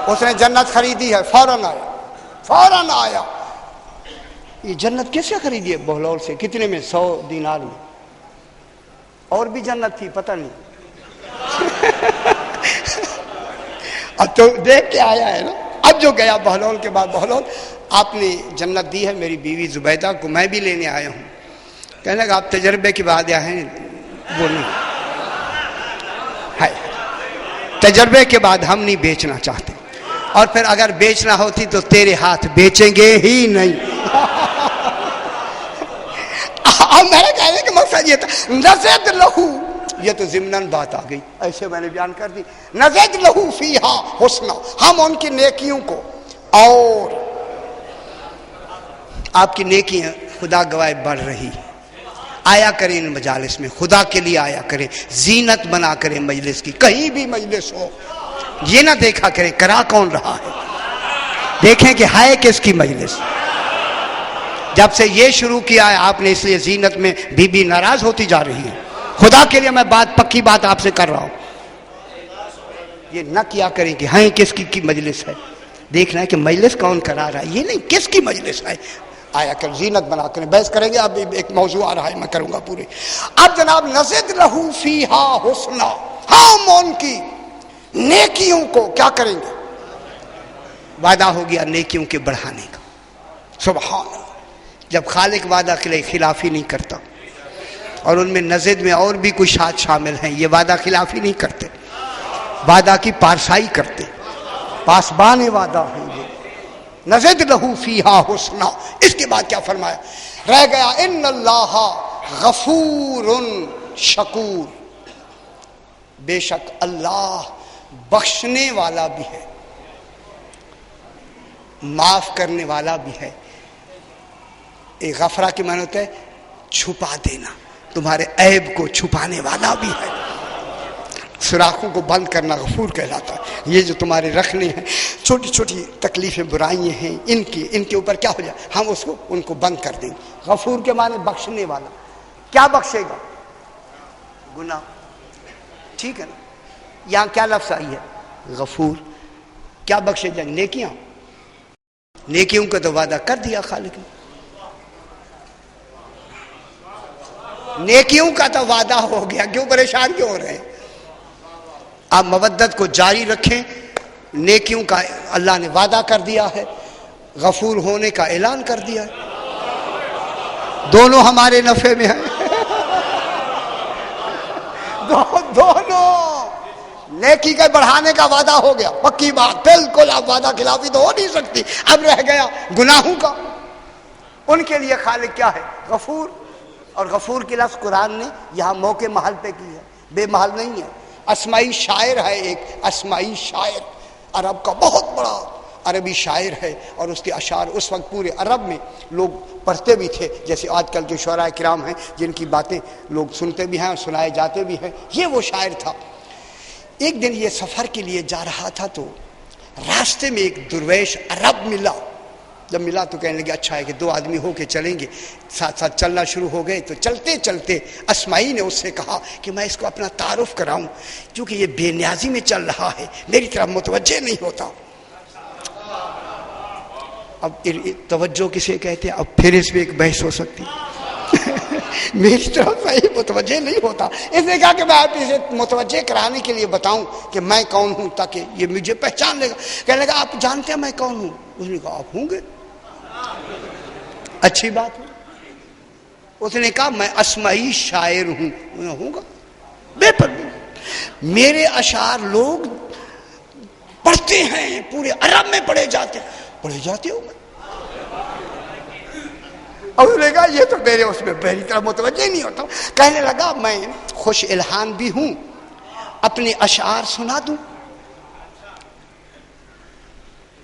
اس نے جنت خریدی ہے. فوراً آیا. یہ جنت کیسے خریدی ہے؟ بہلول سے. کتنے میں؟ 100 دینار میں. اور بھی جنت تھی پتہ نہیں. اب تو دیکھ کے آیا ہے نا. اب جو گیا بہلول کے بعد, بہلول آپ نے جنت دی ہے میری بیوی زبیدہ کو, میں بھی لینے آیا ہوں. کہنے لگا آپ تجربے کے بعد آئے ہیں. وہ نہیں ہے, تجربے کے بعد ہم نہیں بیچنا چاہتے. اور پھر اگر بیچنا ہوتی تو تیرے ہاتھ بیچیں گے ہی نہیں. اب میرے کہنے کا مقصد یہ تھا نزد لہو, یہ تو ضمناً بات آ گئی, ایسے میں نے بیان کر دی. نزد لہو فیہا حسنا, ہم ان کی نیکیوں کو, اور آپ کی نیکیاں خدا گواہ بڑھ رہی. آیا کریں ان مجالس میں, خدا کے لیے آیا کریں, زینت بنا کریں مجلس کی. کہیں بھی مجلس ہو یہ نہ دیکھا کریں کرا کون رہا ہے, دیکھیں کہ ہے کس کی مجلس. جب سے یہ شروع کیا ہے آپ نے, اس لیے زینت میں بی بی ناراض ہوتی جا رہی ہے. خدا کے لیے میں بات پکی بات آپ سے کر رہا ہوں. یہ نہ کیا کریں کہ ہاں کس کی مجلس ہے, دیکھنا ہے کہ مجلس کون کرا رہا ہے, یہ نہیں کس کی مجلس ہے. آیا کر زینت بنا کریں, بحث کریں گے. اب ایک موضوع آ رہا ہے میں کروں گا پورے. اب جناب نزد لہو فیہا حسنا, ہم ان کی نیکیوں کو کیا کریں گے؟ وعدہ ہو گیا نیکیوں کے بڑھانے کا. سبحان اللہ. جب خالق وعدہ کے لیے خلافی نہیں کرتا, اور ان میں نزد میں اور بھی کچھ شاد شامل ہیں, یہ وعدہ خلافی نہیں کرتے, وعدہ کی پارسائی کرتے, پاسبان وعدہ ہیں یہ. نزد لہو فیہا حسنا. اس کے بعد کیا فرمایا؟ رہ گیا ان اللہ غفور شکور, بے شک اللہ بخشنے والا بھی ہے, معاف کرنے والا بھی ہے. ایک غفرہ کی معنی ہوتا ہے چھپا دینا, تمہارے عیب کو چھپانے والا بھی ہے. سوراخوں کو بند کرنا غفور کہلاتا ہے. یہ جو تمہارے رکھنے ہیں چھوٹی چھوٹی تکلیفیں برائیاں ہیں, ان کے اوپر کیا ہو جائے, ہم اس کو ان کو بند کر دیں گے. غفور کے معنی بخشنے والا. کیا بخشے گا؟ گناہ. ٹھیک ہے نا. یہاں کیا لفظ آئی ہے؟ غفور. کیا بخشے جائیں؟ نیکیاں. نیکیوں کا تو وعدہ کر دیا خالق نے، نیکیوں کا تو وعدہ ہو گیا، کیوں پریشان کیوں ہو رہے ہیں؟ آپ مودت کو جاری رکھیں، نیکیوں کا اللہ نے وعدہ کر دیا ہے، غفور ہونے کا اعلان کر دیا ہے، دونوں ہمارے نفع میں ہیں دونوں نیکی کے بڑھانے کا وعدہ ہو گیا، پکی بات، بالکل اب وعدہ خلافی تو ہو نہیں سکتی، اب رہ گیا گناہوں کا، ان کے لیے خالق کیا ہے؟ غفور، اور غفور کی لفظ قرآن نے یہاں موقع محل پہ کی ہے، بے محل نہیں ہے، اسمائی شاعر ہے، ایک اسمائی شاعر عرب کا بہت بڑا عربی شاعر ہے، اور اس کے اشعار اس وقت پورے عرب میں لوگ پڑھتے بھی تھے، جیسے آج کل کے شعراء کرام ہیں جن کی باتیں لوگ سنتے بھی ہیں اور سنائے جاتے بھی ہیں، یہ وہ شاعر تھا۔ ایک دن یہ سفر کے لیے جا رہا تھا تو راستے میں ایک درویش عرب ملا، جب ملا تو کہنے لگے اچھا ہے کہ دو آدمی ہو کے چلیں گے، ساتھ ساتھ چلنا شروع ہو گئے، تو چلتے چلتے اسماعی نے اس سے کہا کہ میں اس کو اپنا تعارف کراؤں، چونکہ یہ بے نیازی میں چل رہا ہے، میری طرف متوجہ نہیں ہوتا۔ اب توجہ کسے کہتے ہیں؟ اب پھر اس میں ایک بحث ہو سکتی میری طرف صحیح متوجہ نہیں ہوتا، اس نے کہا کہ میں آپ اسے متوجہ کرانے کے لیے بتاؤں کہ میں کون ہوں تاکہ یہ مجھے پہچان لے گا۔ کہنے لگا آپ جانتے ہیں میں کون ہوں؟ اس نے کہا آپ ہوں گے، اچھی بات ہے۔ اس نے کہا میں اسمائی شاعر ہوں، ہوں گا بے پردہ، میرے اشعار لوگ پڑھتے ہیں، پورے عرب میں پڑھے جاتے ہیں، پڑھے جاتے ہو گے؟ اور اس نے کہا یہ تو میرے اس میں میری طرح متوجہ نہیں ہوتا۔ کہنے لگا میں خوش الحان بھی ہوں، اپنے اشعار سنا دوں،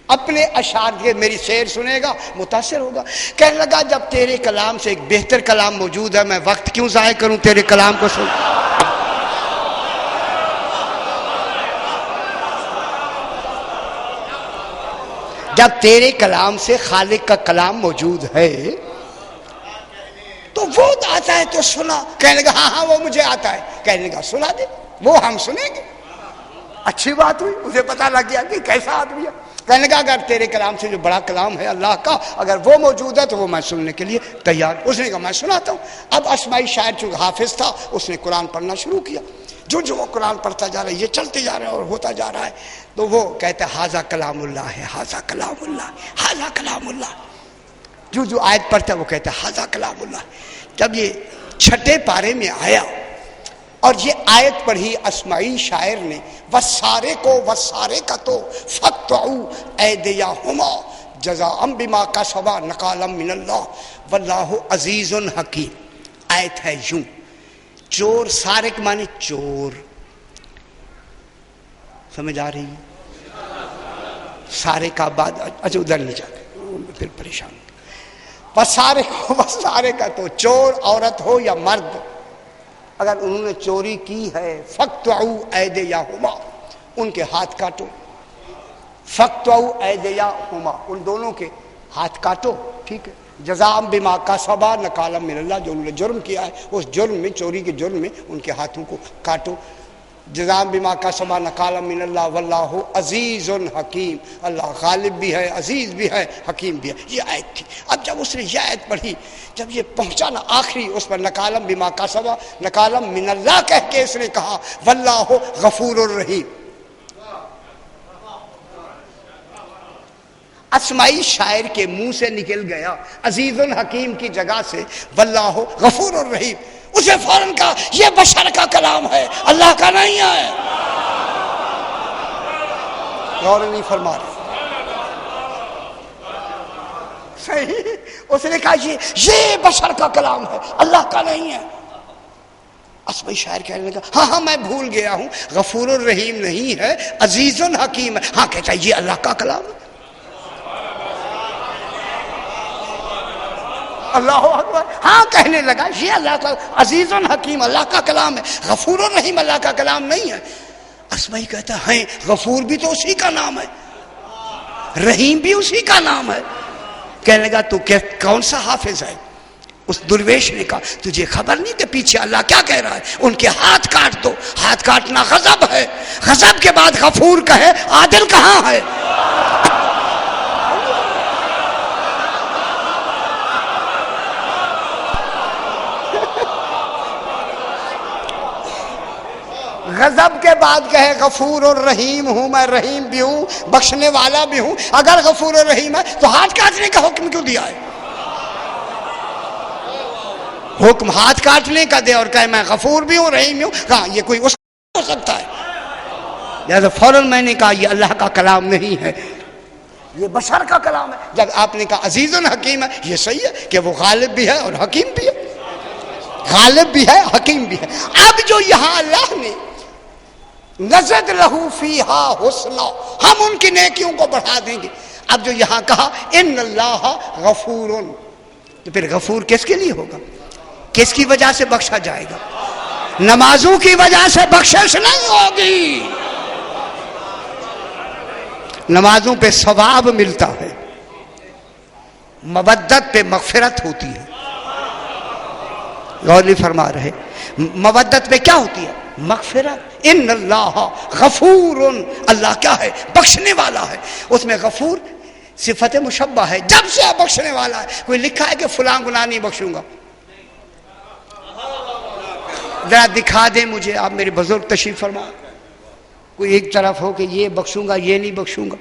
اپنے اشعار کے میری شعر سنے گا متاثر ہوگا۔ کہنے لگا جب تیرے کلام سے ایک بہتر کلام موجود ہے، میں وقت کیوں ضائع کروں تیرے کلام کو سن۔ جب تیرے کلام سے خالق کا کلام موجود ہے تو وہ آتا ہے تو سنا۔ کہنے لگا ہاں وہ مجھے آتا ہے۔ کہنے لگا سنا دے، وہ ہم سنیں گے۔ اچھی بات ہوئی، اسے پتا لگ گیا کہ کیسا آدمی ہے۔ کہنے لگا اگر تیرے کلام سے جو بڑا کلام ہے اللہ کا، اگر وہ موجود ہے تو وہ میں سننے کے لیے تیار۔ اس نے کہا میں سناتا ہوں۔ اب اسماعی شاعر چونکہ حافظ تھا، اس نے قرآن پڑھنا شروع کیا۔ جو وہ قرآن پڑھتا جا رہا ہے، یہ چلتے جا رہا ہے اور ہوتا جا رہا ہے، تو وہ کہتا ہے ہاذا کلام اللہ ہے، ہاذا کلام اللہ، ہاذا کلام اللہ۔ جو آیت پڑھتا ہے وہ کہتا ہے ہاذا کلام اللہ۔ جب یہ چھٹے پارے میں آیا اور یہ آیت پڑھی اسماعی شاعر نے، وسارے کو وسارے کا تو فقطعوا ایدیہما جزاء بما کسبا نکالا من اللہ واللہ عزیز حکیم۔ آیت ہے یوں، چور، سارق مانے چور، سمجھ آ رہی ہے؟ سارے کا بعد اچھا ادھر نہیں جاتے پھر پریشان۔ وسارے کو وسارے کا تو چور عورت ہو یا مرد، اگر انہوں نے چوری کی ہے فقطعوا ایدیہما، ان کے ہاتھ کاٹو۔ فقطعوا ایدیہما، ان دونوں کے ہاتھ کاٹو، ٹھیک ہے۔ جزاء بما کسبا نکالا من اللہ، جو انہوں نے جرم کیا ہے اس جرم میں، چوری کے جرم میں ان کے ہاتھوں کو کاٹو۔ جزاء بما کسبا نکالا من اللہ واللہ عزیز حکیم، اللہ غالب بھی ہے، عزیز بھی ہے، حکیم بھی ہے۔ یہ آیت تھی۔ اب جب اس نے یہ آیت پڑھی، جب یہ پہنچا نا آخری اس پر نکالم بما کسبا نکالم من اللہ کہہ کے اس نے کہا واللہ غفور الرحیم۔ اسماعی شاعر کے منہ سے نکل گیا عزیز الحکیم کی جگہ سے واللہ غفور الرحیم، اسے فوراً کہا یہ بشر کا کلام ہے، اللہ کا نہیں ہے۔ غور نہیں فرما رہے، صحیح؟ اس نے کہا یہ بشر کا کلام ہے، اللہ کا نہیں ہے۔ اسماعی شاعر کہنے لگا ہاں میں بھول گیا ہوں، غفور الرحیم نہیں ہے، عزیز الحکیم ہے۔ ہاں کہتا ہے یہ اللہ کا کلام ہے۔ اللہ اکبر، ہاں کہنے لگا یہ اللہ کا عزیز الحکیم اللہ کا کلام ہے، غفور الرحیم اللہ کا کلام نہیں ہے۔ اسماعی کہتا ہے غفور بھی تو اسی کا نام ہے، رحیم بھی اسی کا نام ہے۔ کہنے لگا تو کون سا حافظ ہے؟ اس درویش نے کہا تجھے خبر نہیں کہ پیچھے اللہ کیا کہہ رہا ہے؟ ان کے ہاتھ کاٹ دو۔ ہاتھ کاٹنا غضب ہے، غضب کے بعد غفور کہے عادل کہاں ہے؟ غضب کے بعد کہے غفور الرحیم ہوں، میں رحیم بھی ہوں، بخشنے والا بھی ہوں، اگر غفور الرحیم ہے تو ہاتھ کاٹنے کا حکم کیوں دیا ہے؟ حکم ہاتھ کاٹنے کا دے اور کہے میں غفور بھی ہوں رحیم بھی ہوں، کہاں یہ کوئی اس ہو سکتا ہے؟ لہذا فوراً میں نے کہا یہ اللہ کا کلام نہیں ہے، یہ بشر کا کلام ہے۔ جب آپ نے کہا عزیز الحکیم ہے، یہ صحیح ہے کہ وہ غالب بھی ہے اور حکیم بھی ہے، غالب بھی ہے حکیم بھی ہے۔ اب جو یہاں اللہ نے نزد لہو فیہا حسنا، ہم ان کی نیکیوں کو بڑھا دیں گے۔ اب جو یہاں کہا ان اللہ غفور، تو پھر غفور کس کے لیے ہوگا؟ کس کی وجہ سے بخشا جائے گا؟ نمازوں کی وجہ سے بخشش نہیں ہوگی، نمازوں پہ ثواب ملتا ہے، مودت پہ مغفرت ہوتی ہے۔ غور نہیں فرما رہے؟ مودت پہ کیا ہوتی ہے؟ مغفرت۔ ان اللہ غفور، اللہ کیا ہے؟ بخشنے والا ہے۔ اس میں غفور صفت مشبہ ہے، جب سے بخشنے والا ہے۔ کوئی لکھا ہے کہ فلاں گناہ نہیں بخشوں گا؟ ذرا دکھا دیں مجھے، آپ میرے بزرگ تشریف فرما، کوئی ایک طرف ہو کہ یہ بخشوں گا یہ نہیں بخشوں گا۔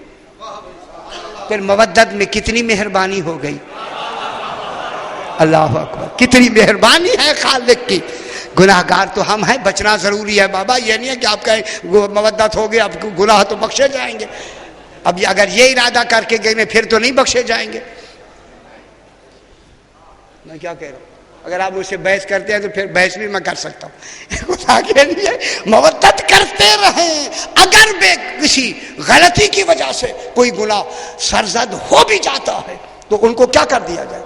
پھر مودت میں کتنی مہربانی ہو گئی، اللہ اکبر، کتنی مہربانی ہے خالق کی۔ گناہ گار تو ہم ہیں، بچنا ضروری ہے بابا، یہ نہیں ہے کہ آپ کہیں مودت ہو گئی اب گناہ تو بخشے جائیں گے۔ اب اگر یہ ارادہ کر کے گئے پھر تو نہیں بخشے جائیں گے۔ میں کیا کہہ رہا ہوں؟ اگر آپ مجھ سے بحث کرتے ہیں تو پھر بحث بھی میں کر سکتا ہوں۔ خدا کے لیے مودت کرتے رہیں، اگر بے کسی غلطی کی وجہ سے کوئی گناہ سرزد ہو بھی جاتا ہے تو ان کو کیا کر دیا جائے؟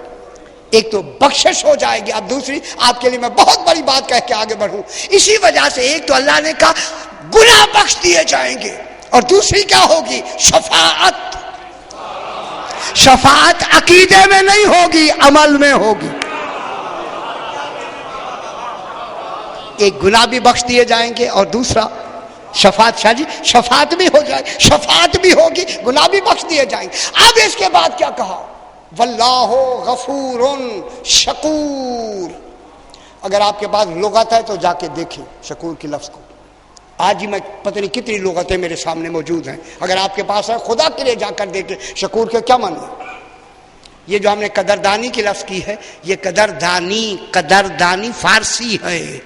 ایک تو بخشش ہو جائے گی۔ اب دوسری آپ کے لیے میں بہت بڑی بات کہہ کے آگے بڑھوں، اسی وجہ سے ایک تو اللہ نے کہا گناہ بخش دیے جائیں گے، اور دوسری کیا ہوگی؟ شفاعت۔ شفاعت عقیدے میں نہیں ہوگی، عمل میں ہوگی۔ ایک گناہ بھی بخش دیے جائیں گے اور دوسرا شفاعت۔ شاہ جی شفاعت بھی ہو جائے، شفاعت بھی ہوگی، گناہ بھی بخش دیے جائیں گے۔ اب اس کے بعد کیا کہا؟ واللہ غفور شکور۔ اگر آپ کے پاس لغت ہے تو جا کے دیکھیں شکور کے لفظ کو۔ آج ہی میں پتہ نہیں کتنی لغتیں میرے سامنے موجود ہیں، اگر آپ کے پاس ہے خدا کے لیے جا کر دیکھیں شکور کے کیا معنی ہے۔ یہ جو ہم نے قدردانی کی لفظ کی ہے، یہ قدردانی فارسی ہے،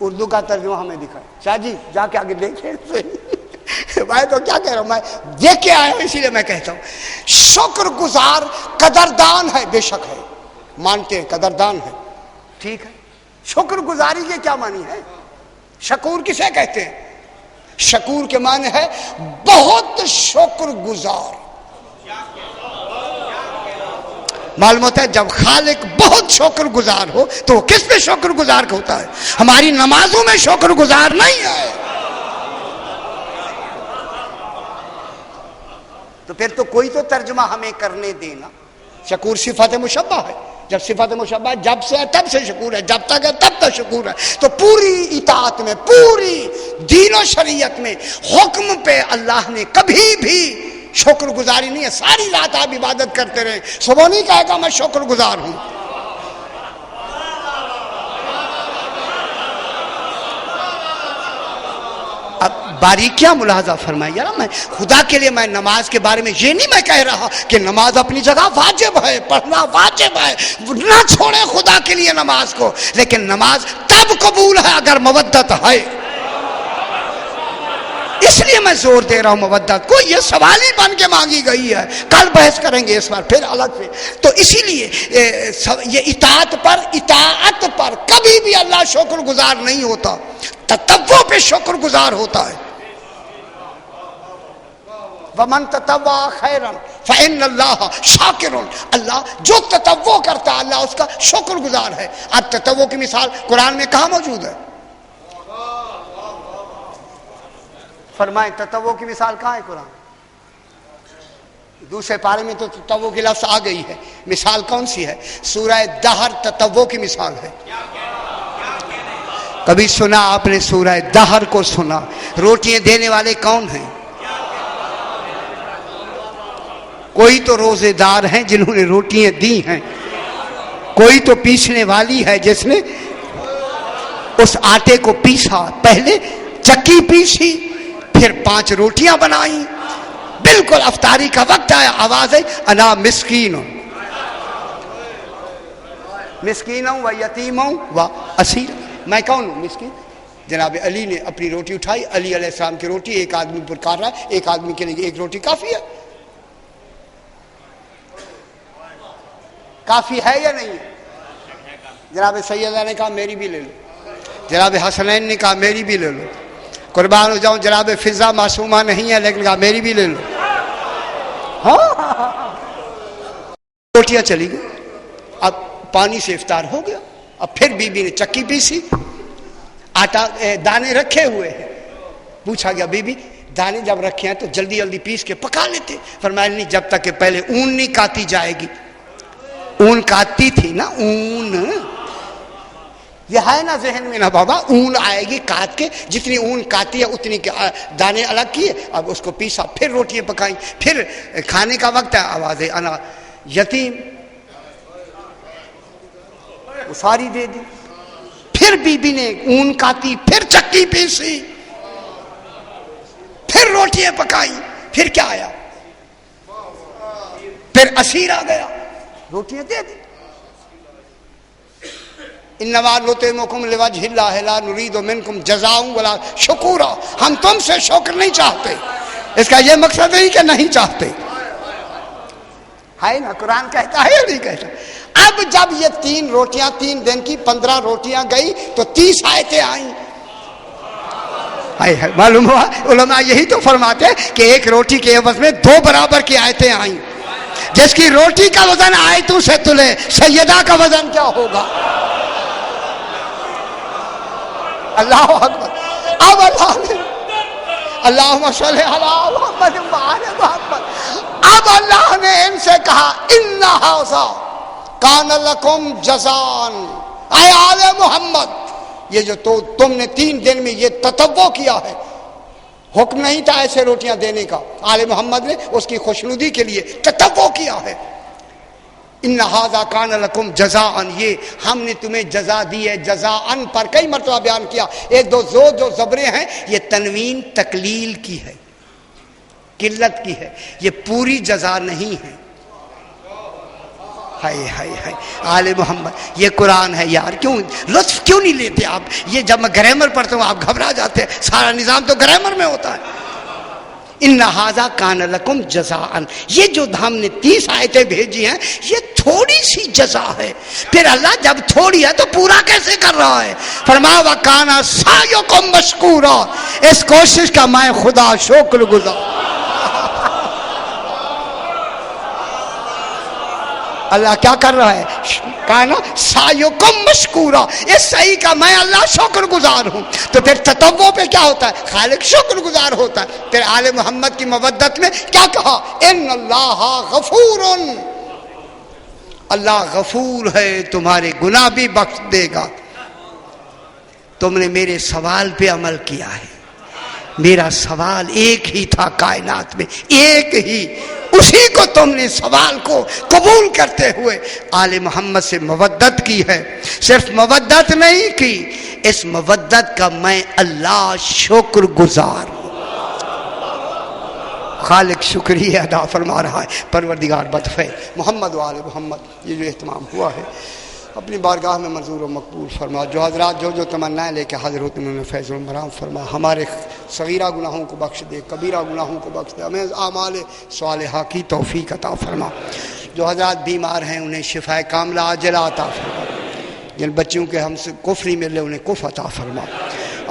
اردو کا ترجمہ ہمیں دکھائے۔ شاہ جی جا کے آگے دیکھیں۔ میں تو کیا کہہ رہا ہوں، میں دیکھ کے آیا ہوں اسی لیے میں کہتا ہوں شکر گزار قدردان ہے، بے شک ہے، مانتے ہیں قدردان ہے، ٹھیک ہے۔ شکر گزاری کے کیا معنی ہے؟ شکور کسے کہتے ہیں؟ شکور کے معنی ہے بہت شکر گزار۔ معلوم ہوتا ہے جب خالق بہت شکر گزار ہو تو وہ کس پہ شکر گزار ہوتا ہے؟ ہماری نمازوں میں شکر گزار نہیں ہے۔ تو پھر تو کوئی تو ترجمہ ہمیں کرنے دینا۔ شکور صفت مشبہ ہے، جب صفت مشبہ ہے جب سے ہے تب سے شکور ہے، جب تک ہے تب تک شکور ہے۔ تو پوری اطاعت میں، پوری دین و شریعت میں حکم پہ اللہ نے کبھی بھی شکر گزاری نہیں ہے۔ ساری رات آپ عبادت کرتے رہے، صبح نہیں کہے گا میں شکر گزار ہوں۔ اب باریکیاں ملاحظہ فرمائیں یار، میں خدا کے لیے میں نماز کے بارے میں یہ نہیں میں کہہ رہا کہ نماز اپنی جگہ واجب ہے، پڑھنا واجب ہے، نہ چھوڑیں خدا کے لیے نماز کو، لیکن نماز تب قبول ہے اگر مودت ہے۔ اس لیے میں زور دے رہا ہوں مودت کو، یہ سوال ہی بن کے مانگی گئی ہے، کل بحث کریں گے اس بار پھر الگ سے۔ تو اسی لیے یہ اطاعت پر کبھی بھی اللہ شکر گزار نہیں ہوتا، تطوع پہ شکر گزار ہوتا ہے۔ وَمَن تَطَوَّعَ خَيْرًا فَإِنَّ اللَّهَ شَاكِرٌ۔ اللہ جو تطوع کرتا ہے اللہ اس کا شکر گزار ہے۔ اب تطوع کی مثال قرآن میں کہاں موجود ہے؟ فرمائیں تطوع کی مثال کہاں ہے قرآن؟ دوسرے پارے میں تو تطوع کی لفظ آ گئی ہے، مثال کون سی ہے؟ سورہ دہر تطوع کی مثال ہے۔ کبھی سنا آپ نے سورہ دہر کو سنا؟ روٹیاں دینے والے کون ہیں؟ کوئی تو روزے دار ہیں جنہوں نے روٹیاں دی ہیں، کوئی تو پیسنے والی ہے جس نے اس آٹے کو پیسا، پہلے چکی پیسی، پھر 5 روٹیاں بنائیں، بالکل افطاری کا وقت آیا، آواز ہے انا مسکین مسکینوں و یتیموں و اسیر، میں کون ہوں مسکین؟ جناب علی نے اپنی روٹی اٹھائی، علی علیہ السلام کی روٹی ایک آدمی پر کاٹ رہا ہے، ایک آدمی کے لیے ایک روٹی کافی ہے، کافی ہے یا نہیں؟ جناب سیدہ نے کہا میری بھی لے لو، جناب حسنین نے کہا میری بھی لے لو، قربان ہو جاؤں جناب فضا معصومہ نہیں ہے لیکن کہا میری بھی لے لو، روٹیاں چلی گئی، اب پانی سے افطار ہو گیا، اب پھر بی بی نے چکی پیسی، آٹا دانے رکھے ہوئے ہیں، پوچھا گیا بی بی دانے جب رکھے ہیں تو جلدی جلدی پیس کے پکا لیتے، فرمایا نہیں، جب تک کہ پہلے اون نہیں کاتی جائے گی، اون کاٹتی تھی نا، اون یہ ہے نا ذہن میں نا بابا، اون آئے گی کاٹ کے، جتنی اون کاٹی ہے اتنی کے دانے الگ کیے، اب اس کو پیسا، پھر روٹیاں پکائیں، پھر کھانے کا وقت ہے، آواز ہے انا یتیم، وہ ساری دے دی، پھر بی بی نے اون کاٹی، پھر چکی پیسی، پھر روٹیاں پکائیں، پھر کیا آیا؟ پھر اسیر آ گیا، روٹیاں دے دی، انما نطعمکم لوجہ اللہ لا نرید منکم جزاء ولا شکورا، ہم تم سے شکر نہیں چاہتے، اس کا یہ مقصد نہیں کہ نہیں چاہتے، ہے نا؟ قرآن کہتا ہے یا نہیں کہتا؟ اب جب یہ 3 روٹیاں 3 دن کی 15 روٹیاں گئی تو 30 آیتیں آئیں، معلوم ہوا علماء یہی تو فرماتے ہیں کہ ایک روٹی کے عوض میں 2 برابر کی آیتیں آئیں، جس کی روٹی کا وزن آیتوں سے تلے، سیدہ کا وزن کیا ہوگا؟ اللہ اکبر، اب اللہ نے اللہم صلی علی محمد وعلی محمد، اب اللہ نے ان سے کہا ان ھذا کان لکم جزاء، اے آل محمد، یہ جو تم نے 3 دن میں یہ تطوع کیا ہے، حکم نہیں تھا ایسے روٹیاں دینے کا، آل محمد نے اس کی خوشنودی کے لیے تطوع کیا ہے، ان ھذا کان لکم جزاء، یہ ہم نے تمہیں جزا دی ہے، جزاء پر کئی مرتبہ بیان کیا، ایک دو جو زبریں ہیں یہ تنوین تقلیل کی ہے، قلت کی ہے، یہ پوری جزا نہیں ہے، ہائے ہائے ہائے آل محمد، یہ قرآن ہے یار، کیوں لطف کیوں نہیں لیتے آپ؟ یہ جب میں گرامر پڑھتا ہوں آپ گھبرا جاتے ہیں، سارا نظام تو گرامر میں ہوتا ہے، ان ھذا کان لکم جزاء، یہ جو ہم نے 30 آیتیں بھیجی ہیں یہ تھوڑی سی جزا ہے، پھر اللہ جب تھوڑی ہے تو پورا کیسے کر رہا ہے؟ فرمایا وکان سعیکم مشکورا، اس کوشش کا میں خدا شکر گزار، اللہ کیا کر رہا ہے؟ کہنا سعیکم مشکورا، اس صحیح کا میں اللہ شکر گزار ہوں، تو پھر تطوع پہ کیا ہوتا ہے؟ خالق شکر گزار ہوتا ہے، پھر آل محمد کی مودت میں کیا کہا؟ ان اللہ غفور، اللہ غفور ہے، تمہارے گناہ بھی بخش دے گا، تم نے میرے سوال پہ عمل کیا ہے، میرا سوال ایک ہی تھا کائنات میں، ایک ہی، اسی کو تم نے سوال کو قبول کرتے ہوئے آل محمد سے مودت کی ہے، صرف مودت نہیں کی، اس مودت کا میں اللہ شکر گزار ہوں، خالق شکریہ ادا فرما رہا ہے، پروردگار بدفعل محمد و آل محمد، یہ جو اہتمام ہوا ہے اپنی بارگاہ میں منظور و مقبول فرما، جو حضرات جو تمنائیں لے کے حاضر ہوتے انہوں نے فیض المرام فرما، ہمارے صغیرہ گناہوں کو بخش دے، کبیرہ گناہوں کو بخش دے، ہمیں اعمال صالحہ کی توفیق عطا فرما، جو حضرات بیمار ہیں انہیں شفائے کاملہ عاجلہ عطا فرما، جن بچوں کے ہم سے کفر نہیں مل رہے انہیں کفر عطا فرما،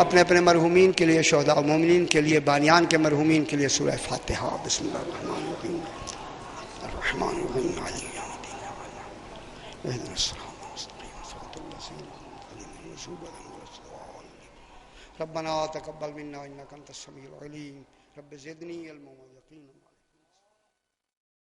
اپنے اپنے مرحومین کے لیے، شہداء و مومنین کے لیے، بانیان کے مرحومین کے لیے سورہ فاتحہ، بسم اللہ الرحمن الرحیم، الرحمن الرحیم، ربنا تقبل منا انك انت السميع العليم رب زدني علما ويقينا